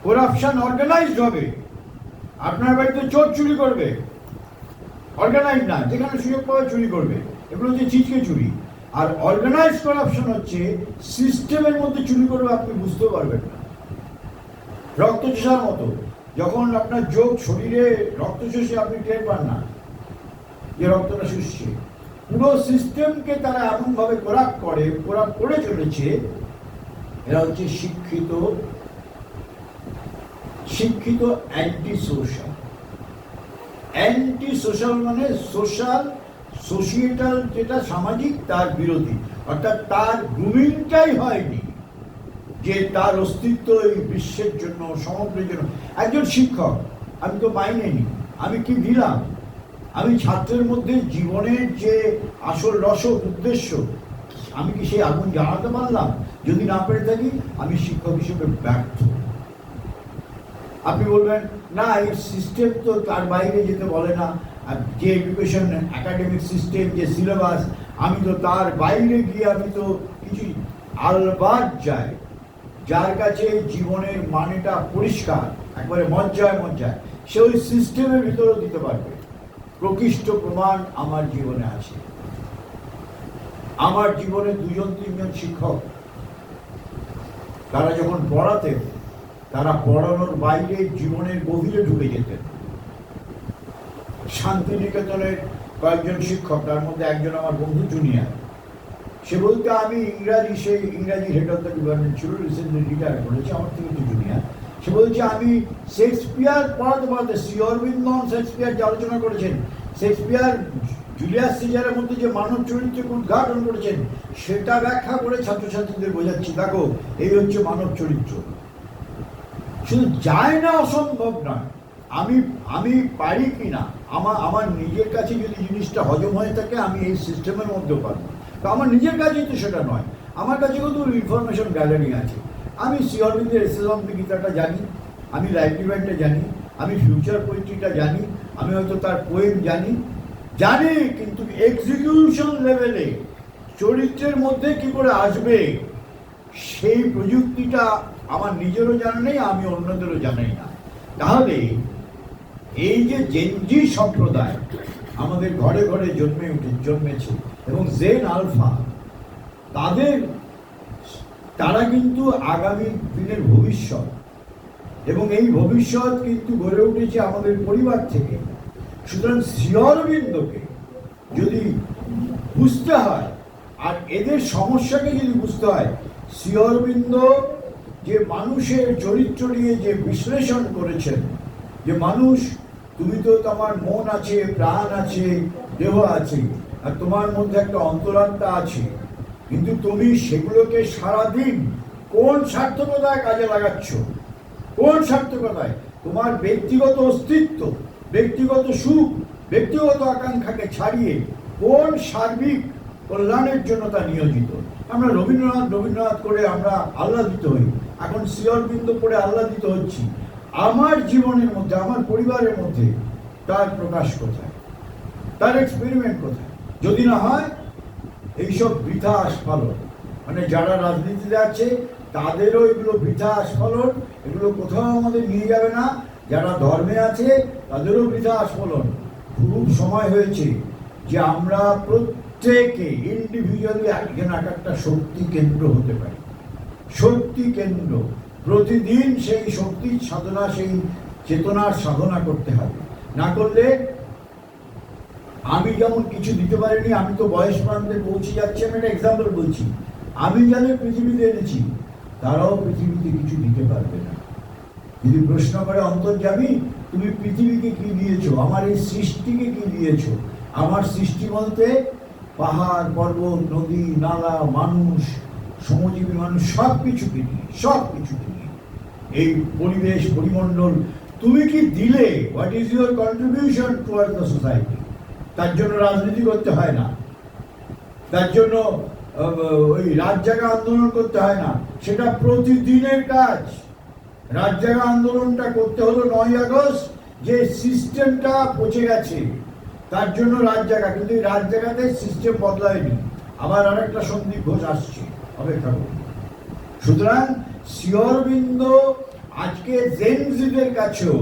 [SPEAKER 1] করাপশন অর্গানাইজড হবে। আপনার বাড়িতে চোর চুরি করবে, অর্গানাইজ না, যেখানে সুযোগ পাবে চুরি করবে, এগুলো হচ্ছে ছিচকে চুরি। আর অর্গানাইজড করাপশন হচ্ছে সিস্টেমের মধ্যে চুরি করবে, আপনি বুঝতেও পারবেন না। রক্ত চোষার মতো, যখন আপনার যোগ শরীরে রক্ত চষে আপনি টের পান না যে রক্তটা শুষছে। পুরো সিস্টেমকে তারা এমনভাবে কোরাপ্ট করে চলেছে। এরা হচ্ছে শিক্ষিত অ্যান্টি সোশ্যাল। অ্যান্টি সোশ্যাল মানে সোশিয়েটাল, যেটা সামাজিক, তার বিরোধী। অর্থাৎ তার গ্রুমিংটাই হয়নি, যে তার অস্তিত্ব এই বিশ্বের জন্য, সমগ্রের জন্য। একজন শিক্ষক, আমি তো মাইনে নিই, আমি কি দিলাম? আমি ছাত্রের মধ্যে জীবনের যে আসল রসদ, উদ্দেশ্য, আমি কি সেই আগুন জ্বালাতে পারলাম? যদি না পেরে থাকি, আমি শিক্ষক হিসেবে ব্যর্থ। আপনি বলবেন না, এই সিস্টেম তো তার বাইরে যেতে বলে না, যে এডুকেশন একাডেমিক সিস্টেম, যে সিলেবাস, আমি তো তার বাইরে গিয়ে আমি তো কিছু আলবাদ যাই। যার কাছে জীবনের মানেটা পরিষ্কার, একবারে মজ্জায়, সে ওই সিস্টেমের ভিতরেও দিতে পারবে। প্রকৃষ্ট প্রমাণ আমার জীবনে আছে। আমার জীবনে 2-3জন শিক্ষক, তারা যখন পড়াতেন, তারা পড়ানোর বাইরে জীবনের গভীরে ঢুকে যেতেন। শান্তিনিকেতনের কয়েকজন শিক্ষক, তার মধ্যে একজন আমার বন্ধু জুনিয়র, সে বলতে আমি ইংরাজি হেড অফ দ্য ডিপার্টমেন্ট ছিল, রিসেন্টলি রিটায়ার করেছে, আমার থেকে একটু জুনিয়র। সে বলছে আমি শেক্সপিয়ার পড়াতে শ্রী অরবিন্দ শেক্সপিয়ার যে আলোচনা করেছেন, শেক্সপিয়ার জুলিয়াস সিজারের মধ্যে যে মানব চরিত্রকে উদ্ঘাটন করেছেন, সেটা ব্যাখ্যা করে ছাত্রছাত্রীদের বোঝাচ্ছি, দেখো এই হচ্ছে মানব চরিত্র। শুধু যায় না, অসম্ভব নয়। আমি পারি কি না, আমার নিজের কাছে যদি জিনিসটা হজম হয়ে থাকে, আমি এই সিস্টেমের মধ্যেও পারবো। তো আমার নিজের কাছেই তো সেটা নয়, আমার কাছে কিন্তু ইনফরমেশন গ্যালারি আছে। আমি শ্রী অরবিন্দের এসেস অফ দ্য গীতাটা জানি, আমি লাইভলিভেন্টটা জানি, আমি ফিউচার পোয়েট্রিটা জানি, আমি হয়তো তার পোয়েম জানি, কিন্তু এক্সিকিউশন লেভেলে চরিত্রের মধ্যে কি করে আসবে, সেই প্রযুক্তিটা আমার নিজেরও জানা নেই, আমি অন্যদেরও জানাই না। তাহলে এই যে জেনজি সম্প্রদায় আমাদের ঘরে ঘরে জন্মেছে, এবং জেন আলফা, তারা কিন্তু আগামী দিনের ভবিষ্যৎ। এবং এই ভবিষ্যৎ কিন্তু গড়ে উঠেছে আমাদের পরিবার থেকে। সুতরাং শ্রী অরবিন্দকে যদি বুঝতে হয় আর এদের সমস্যাকে যদি বুঝতে হয়, শ্রী অরবিন্দ যে মানুষের চরিত্র নিয়ে যে বিশ্লেষণ করেছেন, যে মানুষ, তুমি তো তোমার মন আছে, প্রাণ আছে, দেহ আছে, আর তোমার মধ্যে একটা অন্তরাত্মা আছে, কিন্তু তুমি সেগুলোকে সারাদিন কোন সার্থকতায় কাজে লাগাচ্ছ? কোন সার্থকতায়? তোমার ব্যক্তিগত অস্তিত্ব, ব্যক্তিগত সুখ, ব্যক্তিগত আকাঙ্ক্ষাকে ছাড়িয়ে কোন সার্বিক কল্যাণের জন্য তা নিয়োজিত? আমরা রবীন্দ্রনাথ করে আমরা আহ্লাদিত হই, এখন শ্রী অরবিন্দ পড়ে আহ্লাদিত হচ্ছি। আমার জীবনের মধ্যে, আমার পরিবারের মধ্যে তার প্রকাশ কোথায়? তার এক্সপেরিমেন্ট কোথায়? যদি না হয় এইসব বৃথা আস্ফালন, মানে যারা রাজনীতিতে আছে তাদেরও এগুলো বৃথা আস্ফালন, এগুলো কোথাও আমাদের নিয়ে যাবে না। যারা ধর্মে আছে তাদেরও বৃথা আস্ফালন। খুব সময় হয়েছে যে আমরা প্রত্যেকে ইন্ডিভিজুয়ালি একজন এক একটা শক্তি কেন্দ্র হতে পারি। শক্তি কেন্দ্র, প্রতিদিন সেই শক্তির সাধনা, সেই চেতনার সাধনা করতে হবে। না করলে, আমি যেমন কিছু দিতে পারিনি, আমি তো বয়স প্রান্তে পৌঁছে যাচ্ছি, আমি একটা এক্সাম্পল বলছি, আমি যাদের পৃথিবীতে এনেছি তারাও পৃথিবীতে কিছু দিতে পারবে না। যদি প্রশ্ন করে অন্তর্যামী, তুমি পৃথিবীকে কি দিয়েছো? আমার এই সৃষ্টিকে কি দিয়েছো? আমার সৃষ্টি বলতে পাহাড়, পর্বত, নদী, নালা, মানুষ, শ্রমজীবী মানুষ, সব কিছুকে নিয়ে, সব কিছুকে নিয়ে, এই পরিবেশ, পরিমণ্ডল, তুমি কি দিলে? What is your contribution toward the society? তার জন্য রাজনীতি করতে হয় না, তার জন্য ওই রাত জাগা আন্দোলন করতে হয় না, সেটা প্রতিদিনের কাজ। রাত জাগা আন্দোলনটা করতে হলো 9ই আগস্ট, যে সিস্টেমটা পচে গেছে তার জন্য রাত জাগা, কিন্তু এই রাত জাগাতে সিস্টেম বদলায়নি। আবার আরেকটা সন্দীপ ঘোষ আসছে, অপেক্ষা করুন। সুতরাং শ্রী অরবিন্দ আজকে জেনজিদের কাছেও,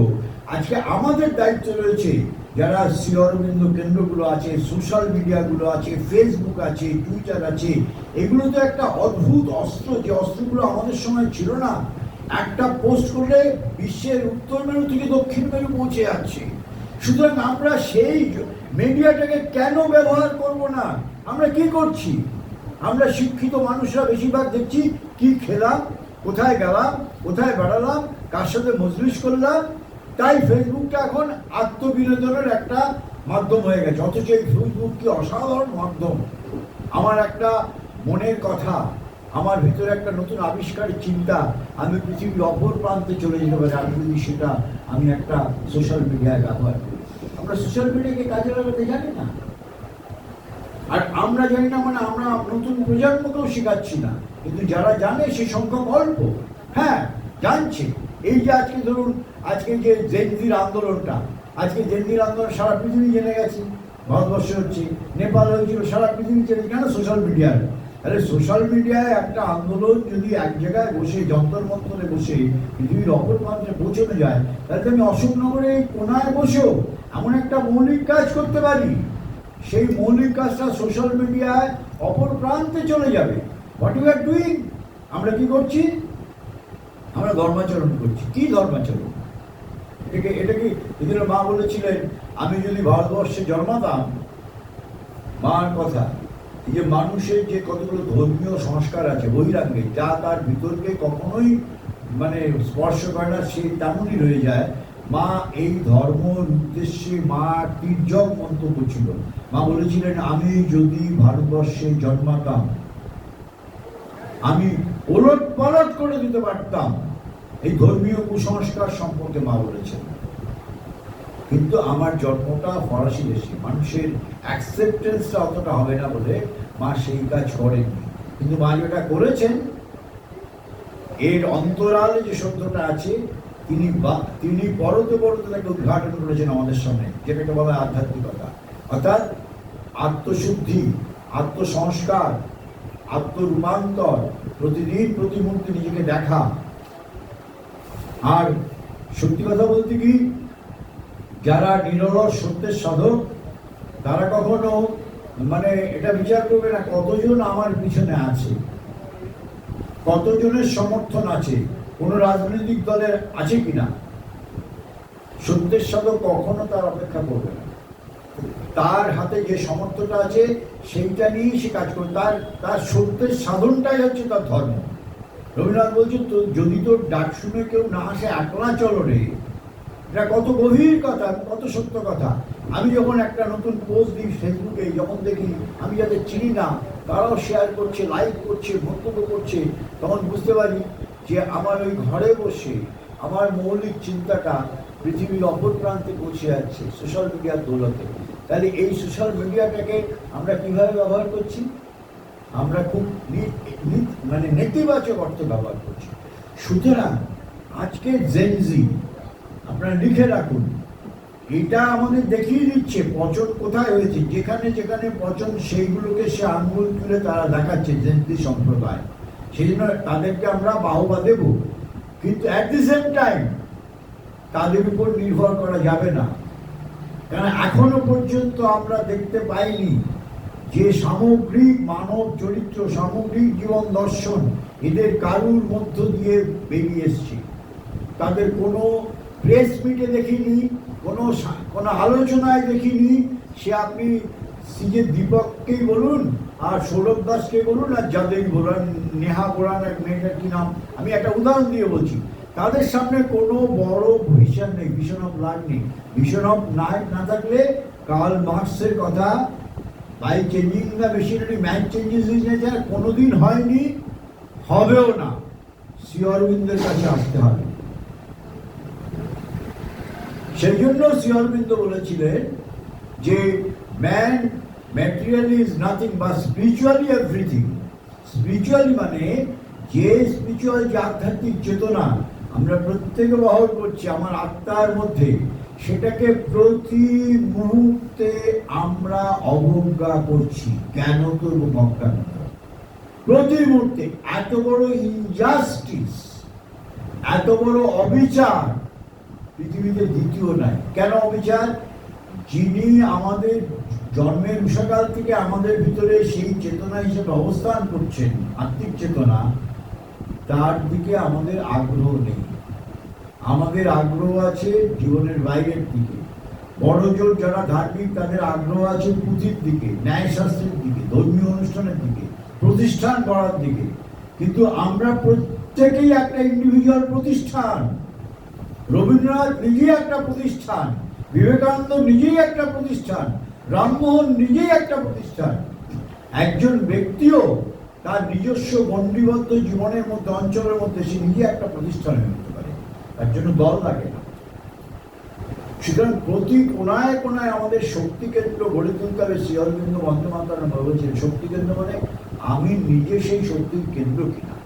[SPEAKER 1] আজকে আমাদের দায়িত্ব রয়েছে, যারা শ্রী অরবিন্দ কেন্দ্রগুলো আছে, সোশ্যাল মিডিয়াগুলো আছে, ফেসবুক আছে, টুইটার আছে, এগুলো তো একটা অদ্ভুত অস্ত্র, যে অস্ত্রগুলো আমাদের সময় ছিল না। একটা পোস্ট করলে বিশ্বের উত্তর মেরু থেকে দক্ষিণ মেরু পৌঁছে যাচ্ছে। সুতরাং আমরা সেই মিডিয়াটাকে কেন ব্যবহার করব না? আমরা কি করছি? আমরা শিক্ষিত মানুষরা বেশিরভাগ দেখছি কি খেলাম, কোথায় গেলাম, কোথায় বেড়ালাম, কার সাথে মজলিস করলাম। তাই ফেসবুকটা এখন আত্মবিনোদনের একটা মাধ্যম হয়ে গেছে। অথচ এই ফেসবুক কি অসাধারণ মাধ্যম! আমার একটা মনের কথা, আমার ভিতরে একটা নতুন আবিষ্কারের চিন্তা, আমি পৃথিবীর অপর প্রান্তে চলে যেতে পারি আমি যদি সেটা আমি একটা সোশ্যাল মিডিয়ায় ব্যবহার করি। আমরা সোশ্যাল মিডিয়াকে কাজে লাগাতে জানি না, আর আমরা জানি না মানে আমরা নতুন প্রজন্মকেও শেখাচ্ছি না, কিন্তু যারা জানে সে সংখ্যক অল্প। হ্যাঁ, জানছে। এই যে আজকে ধরুন, আজকে যে জেনজির আন্দোলনটা, আজকে জেনজির আন্দোলন সারা পৃথিবী জেনে গেছে, ভারতবর্ষে হচ্ছে, নেপাল হয়েছিল, সারা পৃথিবী জেনে, কেন? সোশ্যাল মিডিয়ায়। তাহলে সোশ্যাল মিডিয়ায় একটা আন্দোলন যদি এক জায়গায় বসে, যন্তর মন্তরে বসে পৃথিবীর অপর প্রান্তে পৌঁছানো যায়, তাহলে আমি অশোকনগরে এই কোনায় বসেও এমন একটা মৌলিক কাজ করতে পারি, সেই মৌলিক কাজটা সোশ্যাল মিডিয়ায় অপর প্রান্তে চলে যাবে। What you are doing? আমরা কি করছি? আমরা ধর্মাচরণ করছি। কি ধর্মাচরণ? এটাকে এই জন্য মা বলেছিলেন, আমি যদি ভারতবর্ষে জন্মাতাম, মার কথা, এই যে মানুষের যে কতগুলো ধর্মীয় সংস্কার আছে বহিরাঙ্গে, যা তার ভিতরকে কখনোই মানে স্পর্শ করে না, সে তেমনই রয়ে যায়। মা এই ধর্মের উদ্দেশ্যে মা তীর্যক মন্তব্য ছিল। মা বলেছিলেন, আমি যদি ভারতবর্ষে জন্মাতাম, আমি ওলট পালট করে দিতে পারতাম এই ধর্মীয় কুসংস্কার সম্পর্কে। মা বলেছেন, কিন্তু আমার জন্মটা ফরাসি দেশে, মানুষের অ্যাকসেপ্টেন্সটা অতটা হবে না বলে মা সেই কাজ করেননি। কিন্তু মা যেটা করেছেন, এর অন্তরালে যে সত্যটা আছে, তিনি পরতে পরতে তাকে উদ্ঘাটন করেছেন আমাদের সামনে, যেটাকে বলা হয় আধ্যাত্মিকতা। অর্থাৎ আত্মশুদ্ধি, আত্মসংস্কার, আত্মরূপান্তর, প্রতিদিন প্রতি মুহূর্তে নিজেকে দেখা। আর সত্যি কথা বলতে কি, যারা নিরলস সত্যের সাধক, তারা কখনো মানে এটা বিচার করবে না কতজন আমার পিছনে আছে, কতজনের সমর্থন আছে, কোনো রাজনৈতিক দলের আছে কিনা, সত্যের সাথে কখনো তার অপেক্ষা করবে না। তার হাতে যে সামর্থ্যটা আছে সেইটা নিয়েই সে কাজ করবে। তার সত্যের সাধনটাই হচ্ছে তার ধর্ম। রবীন্দ্রনাথ বলছেন, তো যদি তোর ডাক শুনে কেউ না আসে একলা চলো রে। এটা কত গভীর কথা, কত সত্য কথা। আমি যখন একটা নতুন পোস্ট দিই ফেসবুকে, যখন দেখি আমি যাদের চিনি না তারাও শেয়ার করছে, লাইক করছে, মন্তব্য করছে, তখন বুঝতে পারি যে আমার ওই ঘরে বসে আমার মৌলিক চিন্তাটা পৃথিবীর অপর প্রান্তে পৌঁছে যাচ্ছে সোশ্যাল মিডিয়ার দৌলতে। তাহলে এই সোশ্যাল মিডিয়াটাকে আমরা কিভাবে ব্যবহার করছি? আমরা খুব মানে নেতিবাচক অর্থে ব্যবহার করছি। সুতরাং আজকে জেনজি, আপনারা লিখে রাখুন, এটা আমাদের দেখিয়ে দিচ্ছে পচন কোথায় হয়েছে। যেখানে যেখানে পচন সেইগুলোকে সে আঙ্গুল তুলে তারা দেখাচ্ছে জেনজি সম্প্রদায়। সেই জন্য তাদেরকে আমরা বাহবা দেব, কিন্তু অ্যাট দি সেম টাইম তাদের উপর নির্ভর করা যাবে না। কারণ এখনো পর্যন্ত আমরা দেখতে পাইনি যে সামগ্রিক মানব চরিত্র, সামগ্রিক জীবন দর্শন এদের কারুর মধ্য দিয়ে বেরিয়ে এসছে। তাদের কোনো প্রেস মিটে দেখিনি, কোনো আলোচনায় দেখিনি। সে আপনি সিজে দীপককেই বলুন, আর সৌরভ দাসকে বলুন, আর যাদের বলুন, নেহা বোরান এক মেয়েটার কি নাম, আমি একটা উদাহরণ দিয়ে বলছি, তাদের সামনে কোনো বড় ভিশন নেই, ভিশন অফ লাইফ নেই। ভিশন অফ লাইফ না থাকলে কার্ল মার্কসের কথা, by changing the machinery man changes his nature, কোনোদিন হয়নি, হবেও না। শ্রী অরবিন্দের কাছে আসতে হবে। সেই জন্য শ্রী অরবিন্দ বলেছিলেন যে man material is nothing but spiritually everything. Spiritually মানে যে স্পিরিচুয়াল, যে আধ্যাত্মিক চেতনা আমরা প্রত্যেকে বহন করছি আমার আত্মার মধ্যে, সেটাকে প্রতি মুহূর্তে আমরা অবজ্ঞা করছি। কেন করবো অজ্ঞান? প্রতি মুহূর্তে এত বড় ইনজাস্টিস, এত বড় অবিচার পৃথিবীতে দ্বিতীয় নাই। কেন অবিচার? যিনি আমাদের জন্মের উষাকাল থেকে আমাদের ভিতরে সেই চেতনা হিসেবে অবস্থান করছেন, আত্মিক চেতনা, তার দিকে আমাদের আগ্রহ নেই। আমাদের আগ্রহ আছে জীবনের বাইরের দিকে। বড় জোর যারা ধার্মিক তাদের আগ্রহ আছে পুঁথির দিকে, ন্যায়শাস্ত্রের দিকে, ধর্মীয় অনুষ্ঠানের দিকে, প্রতিষ্ঠান করার দিকে। কিন্তু আমরা প্রত্যেকেই একটা ইন্ডিভিজুয়াল প্রতিষ্ঠান। রবীন্দ্রনাথ নিজেই একটা প্রতিষ্ঠান, বিবেকানন্দ নিজেই একটা প্রতিষ্ঠান, রামমোহন নিজেই একটা প্রতিষ্ঠান। একজন ব্যক্তিও তার নিজস্ব গণ্ডিবদ্ধ জীবনের মধ্যে, অঞ্চলের মধ্যে সে নিজে একটা প্রতিষ্ঠান হতে পারে, তার জন্য দল লাগে না। সুতরাং প্রতি কোনায় কোনায় আমাদের শক্তি কেন্দ্র গড়ে তুলতে হবে। শ্রী অরবিন্দ বন্দে মাতরম বলেছেন, শক্তি কেন্দ্র মানে আমি নিজে সেই শক্তির কেন্দ্র কিনা,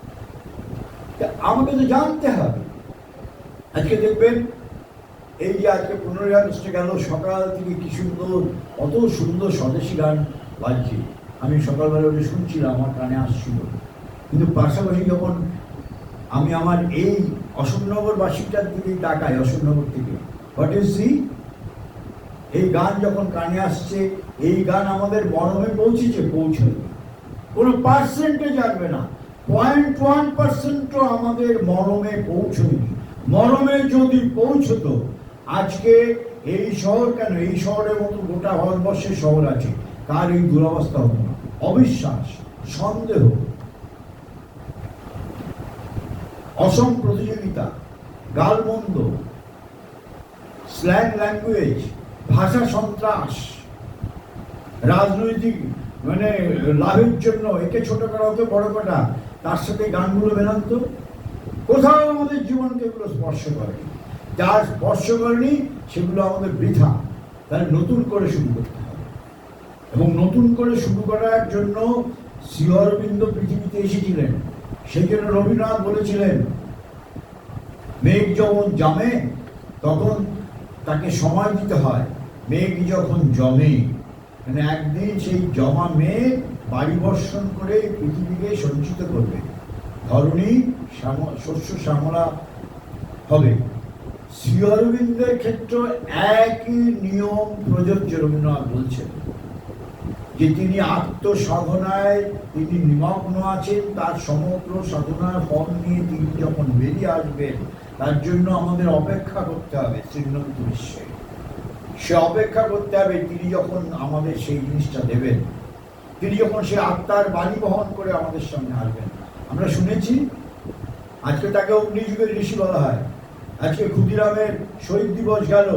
[SPEAKER 1] আমাকে তো জানতে হবে। আজকে দেখবেন এই যে আজকে 15ই আগস্টে গেল, সকাল থেকে কি সুন্দর, অত সুন্দর স্বদেশী গান বাজছে। আমি সকালবেলা ওটা শুনছিলাম, আমার কানে আসছিল। কিন্তু পাশাপাশি যখন আমি আমার এই অশোকনগরবাসীটার দিকে তাকাই, অশোকনগর থেকে হোয়াট ইজ সি, এই গান যখন কানে আসছে, এই গান আমাদের মর্মে পৌঁছেছে, পৌঁছাবে, কোনো পার্সেন্টেজ আসবে না, 0.1%ও আমাদের মর্মে পৌঁছয়নি। মর্মে যদি পৌঁছতো, আজকে এই শহর কেন, এই শহরের মতো গোটা ভারতবর্ষের শহর আছে, তার এই দুরবস্থা হতো না। অবিশ্বাস, সন্দেহ, অসম প্রতিযোগিতা, গালমন্দ, স্ল্যাং ল্যাঙ্গুয়েজ, ভাষা সন্ত্রাস, রাজনৈতিক মানে লাভের জন্য একে ছোট করা, ওকে বড় করা, তার সাথে গানগুলো বেরান্ত, কোথাও আমাদের জীবনকে এগুলো স্পর্শ করেনি। যা স্পর্শ করেনি সেগুলো আমাদের বৃথা। তাহলে নতুন করে শুরু করতে হবে, এবং নতুন করে শুরু করার জন্য শ্রী অরবিন্দ পৃথিবীতে এসেছিলেন। সেই জন্য রবীন্দ্রনাথ বলেছিলেন, মেঘ যখন জমে তখন তাকে সময় দিতে হয়, মেঘ যখন জমে মানে একদিন সেই জমা মেঘ বাড়ি বর্ষণ করে পৃথিবীকে সঞ্চিত করবে, ধরণী শস্য শ্যামলা হবে। শ্রী অরবিন্দের ক্ষেত্রে একই নিয়ম প্রযোজ্য। রবীন্দ্রনাথ বলছেন যে তিনি আত্মসাধনায় তিনি নিমগ্ন আছেন, তার সমগ্র সাধনার ফল নিয়ে তিনি যখন বেরিয়ে আসবেন, তার জন্য আমাদের অপেক্ষা করতে হবে শ্রীনন্ত বিশ্বে। সে অপেক্ষা করতে হবে তিনি যখন আমাদের সেই জিনিসটা দেবেন, তিনি যখন সে আত্মার বাণী বহন করে আমাদের সামনে আসবেন। আমরা শুনেছি আজকে তাকে অগ্নিযুগের ঋষি বলা হয়। আজকে ক্ষুদিরামের শহীদ দিবস গেল।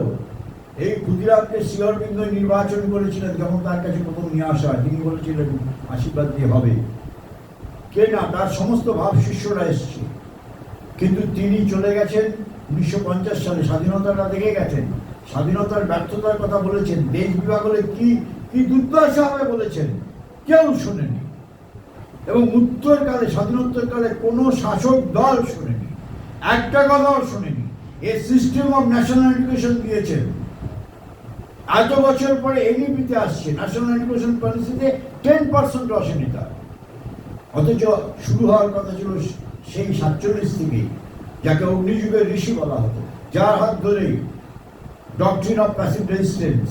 [SPEAKER 1] এই ক্ষুদিরামকে শ্রী অরবিন্দ নির্বাচন করেছিলেন যখন তার কাছে প্রথম নিয়ে আসা। তিনি বলেছিলেন আশীর্বাদ দিয়ে হবে, কে না, তার সমস্ত ভাব শিষ্যরা এসছে। কিন্তু তিনি চলে গেছেন 1950 সালে, স্বাধীনতাটা দেখে গেছেন, স্বাধীনতার ব্যর্থতার কথা বলেছেন, দেশ বিভাগ হলে কি কি দুর্দশা হবে বলেছেন, কেউ শোনেনি। এবং উত্তরকালে, স্বাধীনোত্তরকালে কোনো শাসক দল শোনেনি, একটা কথাও শোনেনি। A system of national education দিয়েছেন। এত বছর পরে এনইপিতে আসছে, ন্যাশনাল এডুকেশন পলিসিতে 10% আসেনি তার। অথচ শুরু হওয়ার কথা ছিল সেই 47 থেকে, যাকে অগ্নিযুগের ঋষি বলা হতো, যার হাত ধরে ডক্ট্রিন অফ প্যাসিভ রেজিস্ট্যান্স,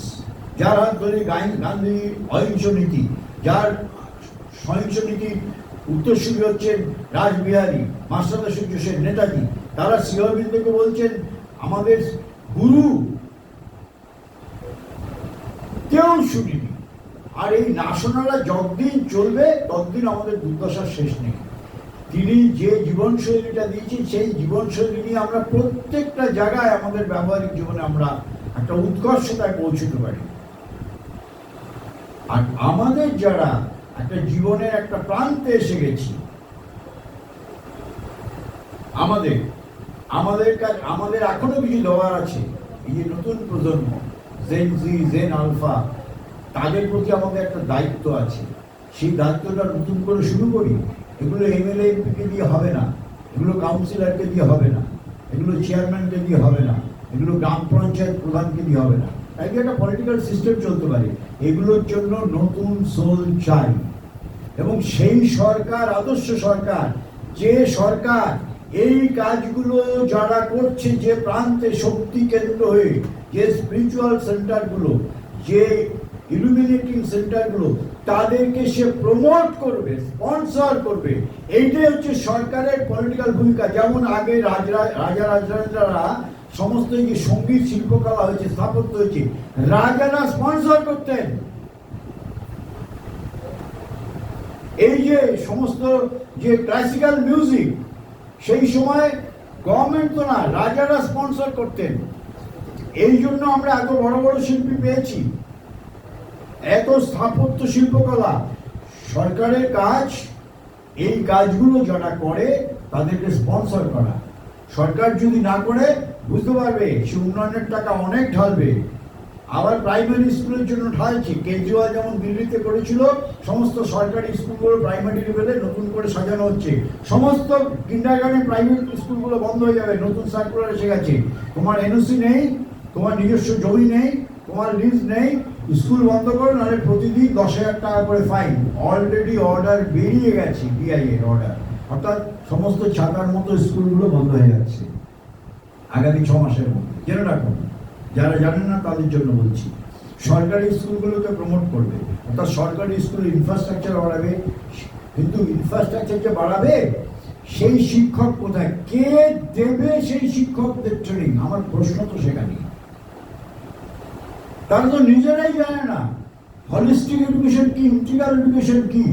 [SPEAKER 1] যার হাত ধরে গান্ধীর অহিংস নীতি, যার সহিংস নীতির উত্তরসূরি হচ্ছেন রাসবিহারী, মাস্টারদা সূর্য সেন, নেতাজি। তারা শ্রী অরবিন্দকে বলছেন আমাদের গুরু, কেউ শুনিনি। আর এই নাশনালা যতদিন চলবে ততদিন আমাদের দুর্দশার শেষ নেই। তিনি যে জীবনশৈলীটা দিয়েছেন সেই জীবনশৈলী নিয়ে আমরা প্রত্যেকটা জায়গায় আমাদের ব্যবহারিক জীবনে আমরা একটা উৎকর্ষতায় পৌঁছতে পারি। আর আমাদের যারা একটা জীবনের একটা প্রান্তে এসে গেছি, আমাদের এখনো কিছু দেওয়ার আছে। এই যে নতুন প্রজন্ম জেন জি, জেন আলফা, তাদের প্রতি আমাদের একটা দায়িত্ব আছে। সেই দায়িত্বটা নতুন করে শুরু করি। এগুলো এমএলএ এমপিকে দিয়ে হবে না, এগুলো কাউন্সিলরকে দিয়ে হবে না, এগুলো চেয়ারম্যানকে দিয়ে হবে না, এগুলো গ্রাম পঞ্চায়েত প্রধানকে দিয়ে হবে না। তাই একটা পলিটিক্যাল সিস্টেম চলতে পারে। এগুলোর জন্য নতুন সোল চাই। এবং সেই সরকার, আদর্শ সরকার, যে সরকার এই কাজগুলো যারা করছে, যে প্রান্তে শক্তি কেন্দ্র হয়ে, যে স্পিরিচুয়াল সেন্টারগুলো, যে ইলুমিনেটিং সেন্টারগুলো, তাদেরকে সে প্রমোট করবে, স্পন্সর করবে। এইটাই হচ্ছে সরকারের পলিটিক্যাল ভূমিকা। যেমন আগে রাজা রাজরাজরা সমস্ত যে সঙ্গীত শিল্পকলা হয়েছে, স্থাপত্য হয়েছে, রাজারা স্পন্সর করতেন। এই যে সমস্ত যে ক্লাসিক্যাল মিউজিক, সেই সময় গভর্নমেন্ট তো না, রাজারা স্পন্সর করতেন। এই জন্য আমরা এত বড় বড় শিল্পী পেয়েছি, এত স্থাপত্য শিল্পকলা। সরকারের কাজ, এই কাজগুলো যারা করে তাদেরকে স্পন্সর করা। সরকার যদি না করে, বুঝতে পারবে সে উন্নয়নের টাকা অনেক ঢালবে। আবার প্রাইমারি স্কুলের জন্য ঢালছে। কেজরিওয়াল যেমন দিল্লিতে করেছিল, সমস্ত সরকারি স্কুলগুলো প্রাইমারি লেভেলে নতুন করে সাজানো হচ্ছে। সমস্ত কিন্ডারগার্টেন প্রাইভেট স্কুলগুলো বন্ধ হয়ে যাবে। নতুন সার্কুলার এসে গেছে, তোমার এনওসি নেই, তোমার নিজস্ব জমি নেই, তোমার লিজ নেই, স্কুল বন্ধ করো, নাহলে প্রতিদিন 10,000 টাকা করে ফাইন। অলরেডি অর্ডার বেরিয়ে গেছে, ডিআই এর অর্ডার। অর্থাৎ সমস্ত ছাতার মতো স্কুলগুলো বন্ধ হয়ে যাচ্ছে আগামী 6 মাসের মধ্যে। জেনে রাখুন, যারা জানেন না তাদের জন্য বলছি। সরকারি স্কুলগুলোকে প্রমোট করবে, অর্থাৎ সরকারি স্কুলের ইনফ্রাস্ট্রাকচার বাড়াবে। কিন্তু ইনফ্রাস্ট্রাকচার যে বাড়াবে, সেই শিক্ষক কোথায়, কে দেবে সেই শিক্ষকদের ট্রেনিং? আমার প্রশ্ন তো সেখানে। তারা তো নিজেরাই জানে না হলিস্টিক এডুকেশন কি, ইন্টিগ্রাল এডুকেশন কি।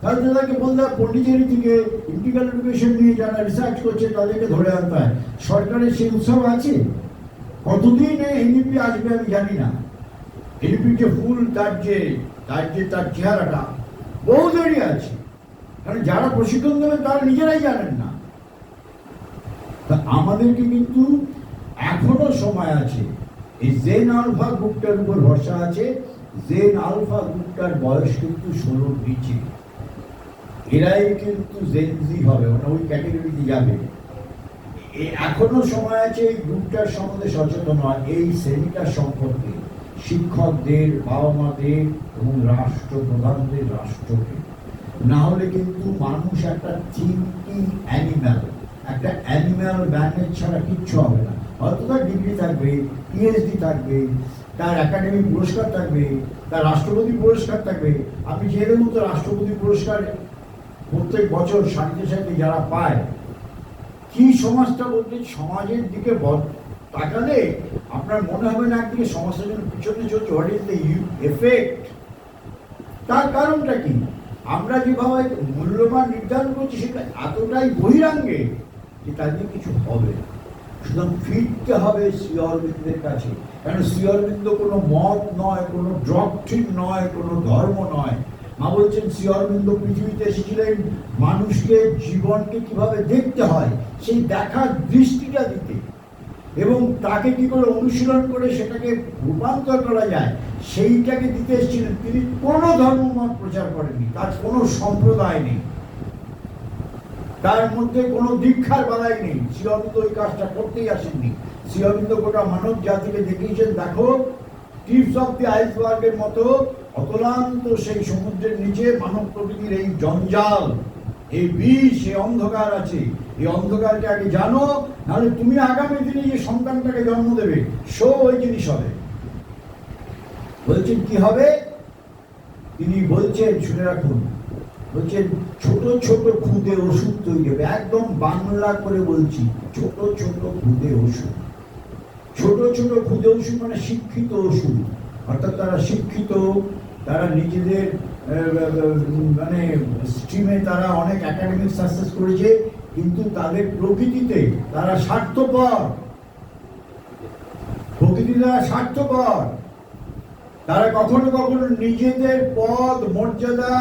[SPEAKER 1] তাহলে তাদেরকে বলতে হয় পন্ডিচেরি থেকে ইন্টিগ্রাল এডুকেশন নিয়ে যারা রিসার্চ করছে তাদেরকে ধরে আনতে হয়। সরকারের সেই উৎসাহ আছে? কতদিন এনইপি আসবে আমি জানি না। এনইপির যে ফুল, তার চেহারাটা বহু দেরি আছে। কারণ যারা প্রশিক্ষণ দেবেন তারা নিজেরাই জানেন না। তা আমাদেরকে কিন্তু এখনো সময় আছে। এই জেন আলফা গ্রুপটার উপর ভরসা আছে। জেন আলফা গ্রুপটার বয়স কিন্তু 16-র নিচে। এরাই কিন্তু জেনজি হবে, মানে ওই ক্যাটেগরিতে যাবে। এখনো সময় আছে এই গ্রুপটার সম্বন্ধে সচেতন হয়, এই শ্রেণীটার সম্পর্কে, শিক্ষকদের, বাবা মাদের এবং রাষ্ট্রপ্রধানদের, রাষ্ট্রকে। না হলে কিন্তু মানুষ একটা থিঙ্কিং অ্যানিম্যাল, একটা অ্যানিম্যাল ম্যানের ছাড়া কিচ্ছু হবে না। হয়তো তার ডিগ্রি থাকবে, পিএইচডি থাকবে, তার একাডেমি পুরস্কার থাকবে, তার রাষ্ট্রপতি পুরস্কার থাকবে। আপনি যেরকম মতো রাষ্ট্রপতি পুরস্কার প্রত্যেক বছর সাথে সাথে যারা পায়, কি সমাজটা বলতে সমাজের দিকে তাকালে আপনার মনে হবে না একদিকে সমাজের জন্য পিছনে চলছে, হোয়াট ইজ দ্য এফেক্ট। তার কারণটা কি? আমরা যেভাবে মূল্যবান নির্ধারণ করছি সেটা এতটাই বহিরাঙ্গে যে তাদের কিছু হবে না। সুতরাং ফিরতে হবে শ্রী অরবিন্দের কাছে, কারণ শ্রী অরবিন্দ কোনো মত নয়, কোনো ডক্ট্রিন নয়, কোনো ধর্ম নয়। মা বলছেন শ্রী অরবিন্দ পৃথিবীতে এসেছিলেন মানুষকে, জীবনকে কিভাবে দেখতে হয় সেই দেখার দৃষ্টিটা দিতে, এবং তাকে কি করে অনুশীলন করে সেটাকে রূপান্তর করা যায় সেইটাকে দিতে এসেছিলেন। তিনি কোনো ধর্মমত প্রচার করেননি, তার কোনো সম্প্রদায় নেই, তার মধ্যে কোনো দীক্ষার বালাই নেই। শ্রী অরবিন্দ ওই কাজটা করতেই আসেননি। শ্রী অরবিন্দ গোটা মানব জাতিকে দেখিয়েছেন, দেখো টিপস অফ দি আইসবার্গের মতো অতলান্ত সেই সমুদ্রের নিচে মানব প্রকৃতির এই জঞ্জাল, এই বিষ, এই অন্ধকার আছে। এই অন্ধকারকে আগে জানো, নাহলে তুমি আগামী দিনে যে সন্তানটাকে জন্ম দেবে ওই জিনিস হবে। বলছেন কি হবে? তিনি বলছেন, শুনে রাখুন, বলছেন ছোট ছোট খুদে ওষুধ তৈরি হবে। একদম বাংলা করে বলছি, ছোট ছোট খুদে ওষুধ। ছোট ছোট খুদে ওষুধ মানে শিক্ষিত ওষুধ, অর্থাৎ তারা শিক্ষিত, তারা নিজেদের মানে স্ট্রিমে তারা অনেক একাডেমিক সাকসেস করেছে, কিন্তু তাদের প্রকৃতিতে তারা স্বার্থপর। প্রকৃতি তারা স্বার্থপর। তারা কখনো কখনো নিজেদের পদ মর্যাদা,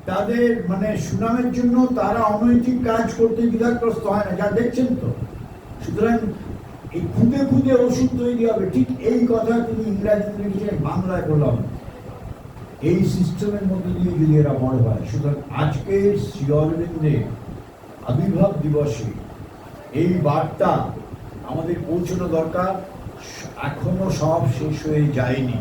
[SPEAKER 1] তাদের মানে সুনামের জন্য তারা অনৈতিক কাজ করতে দ্বিধাগ্রস্ত হয় না, যা দেখছেন তো। সুতরাং এই খুদে খুদে ওষুধ তৈরি হবে, ঠিক এই কথা তিনি ইংরাজিতে লিখেছেন, বাংলায় বললাম। এই সিস্টেমের মধ্যে দিয়ে যদি এরা বড় হয়। সুতরাং আজকে শ্রী অরবিন্দের আবির্ভাব দিবসে এই বার্তা আমাদের পৌঁছানো দরকার। এখনো সব শেষ হয়ে যায়নি,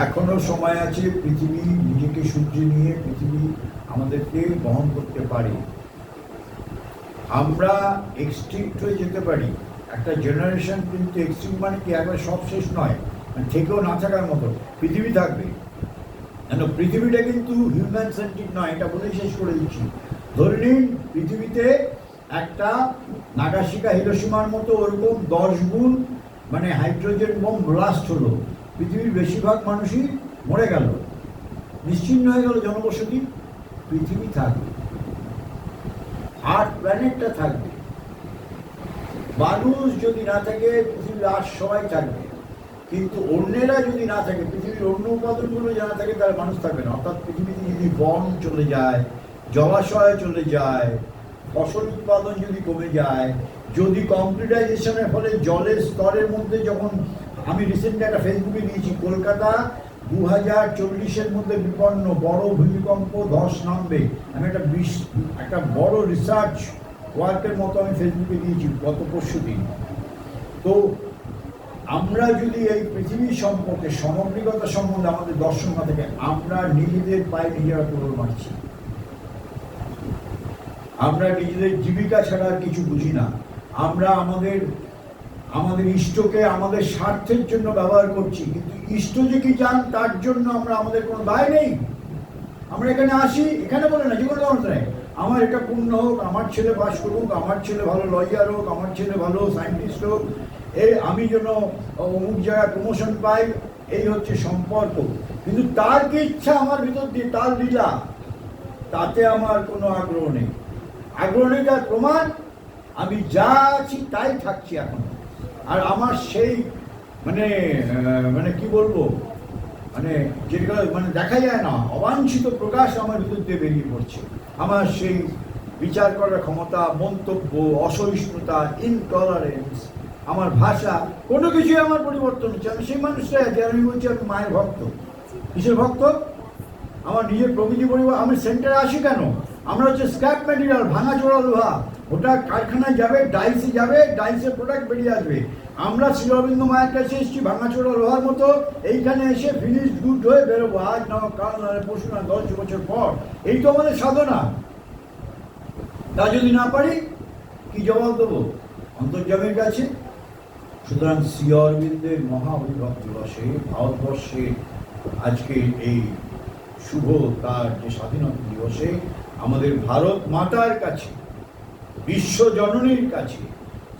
[SPEAKER 1] এখনো সময় আছে। পৃথিবী নিজেকে সূর্যে নিয়ে পৃথিবী আমাদেরকে বহন করতে পারে। আমরা এক্সটিংক্ট হয়ে যেতে পারি। একটা জেনারেশন কিন্তু এক্সটিংক্ট মানে কি একবার সব শেষ নয়, থেকেও না থাকার মতো পৃথিবী থাকবে। কেন পৃথিবীটা কিন্তু হিউম্যান সেন্ট্রিক নয়, এটা বলে শেষ করে দিচ্ছি। ধরে নিন পৃথিবীতে একটা নাগাসাকি হিরোশিমার মতো ওরকম 10 গুণ মানে হাইড্রোজেন বোম ব্লাস্ট হলো, পৃথিবীর বেশিরভাগ মানুষই মরে গেল, নিশ্চিহ্ন হয়ে গেল জনবসতি। পৃথিবী থাকবে, আর্থ প্ল্যানেটটা থাকবে। মানুষ যদি না থাকে পৃথিবীর আর সবাই থাকবে, কিন্তু অন্যেরা যদি না থাকে, পৃথিবীর অন্য উপাদানগুলো যারা থাকে তারা মানুষ থাকবে না। অর্থাৎ পৃথিবীতে যদি বন চলে যায়, জলাশয় চলে যায়, ফসল উৎপাদন যদি কমে যায়, যদি কম্পিউটারাইজেশনের ফলে জলের স্তরের মধ্যে, যখন আমি রিসেন্টলি একটা ফেসবুকে দিয়েছি, কলকাতা 2040-এর মধ্যে বিপন্ন, বড় ভূমিকম্প ধস নামবে। আমি একটা বড় রিসার্চ ওয়ার্কের মতো আমি ফেসবুকে দিয়েছি গত পরশুদিন। তো আমরা যদি এই পৃথিবী সম্পর্কে, সামগ্রিকতা সম্বন্ধে আমাদের দর্শন না থাকে, আমরা নিজেদের পায়ে নিজেরা তোড় মারছি। আমরা নিজেদের জীবিকা ছাড়া আর কিছু বুঝি না। আমরা আমাদের ইষ্টকে আমাদের স্বার্থের জন্য ব্যবহার করছি, কিন্তু ইষ্ট যে কি চান তার জন্য আমাদের কোনো দায় নেই। আমরা এখানে আসি, এখানে বলে না, যে কোনো ধরনের আমার এটা পূর্ণ হোক, আমার ছেলে পাস করুক, আমার ছেলে ভালো লয়ার হোক, আমার ছেলে ভালো সায়েন্টিস্ট হোক, আমি যেন অমুক জায়গায় প্রমোশন পাই, এই হচ্ছে সম্পর্ক। কিন্তু তার কি ইচ্ছা আমার ভিতর দিয়ে, তার লীলা, তাতে আমার কোনো আগ্রহ নেই। আগ্রহ নেই তার প্রমাণ আমি যা আছি তাই থাকছি এখন। আর আমার সেই মানে কি বলবো, যেটা দেখা যায় না, অবাঞ্ছিত প্রকাশ আমার ভিতর দিয়ে বেরিয়ে পড়ছে। আমার সেই বিচার করার ক্ষমতা, মন্তব্য, অসহিষ্ণুতা, ইনটলারেন্স, আমার ভাষা, কোনো কিছুই আমার পরিবর্তন হচ্ছে। আমি সেই মানুষটাই আছি। আমি বলছি আমি মায়ের ভক্ত। কিসের ভক্ত? আমার নিজের প্রকৃতি পরিবার। আমি সেন্টারে আসি কেন? আমরা হচ্ছে স্ক্র্যাপ ম্যাটেরিয়াল, ভাঙা চোরা লোহা। ওটা কারখানায় যাবে, ডাইসে যাবে, ডাইসের প্রোডাক্ট বেরিয়ে আসবে। আমরা শ্রী অরবিন্দ মায়ের কাছে এসেছি ভাঙা চোরা লোহার মতো, এইখানে এসে ফিনিশ গুড হয়ে বেরোবো। আজ না, কাল না, পরশু না, 10 বছর পর। এই তো আমাদের সাধনা। তা যদি না পারি কি জবাব দেবো অন্তর্যামীর কাছে? সুতরাং শ্রী অরবিন্দের মহা আবির্ভাব দিবসে ভারতবর্ষে আজকে এই শুভ তার যে স্বাধীনতা দিবসে আমাদের ভারত মাতার কাছে, বিশ্ব জননীর কাছে,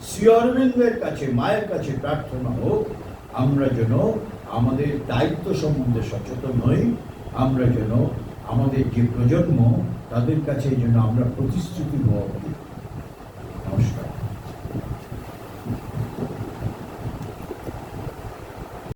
[SPEAKER 1] শ্রী অরবিন্দের কাছে, মায়ের কাছে প্রার্থনা হোক আমরা যেন আমাদের দায়িত্ব সম্বন্ধে সচেতন হই, আমরা যেন আমাদের যে প্রজন্ম তাদের কাছে যেন আমরা প্রতিশ্রুতিবদ্ধ হই। নমস্কার।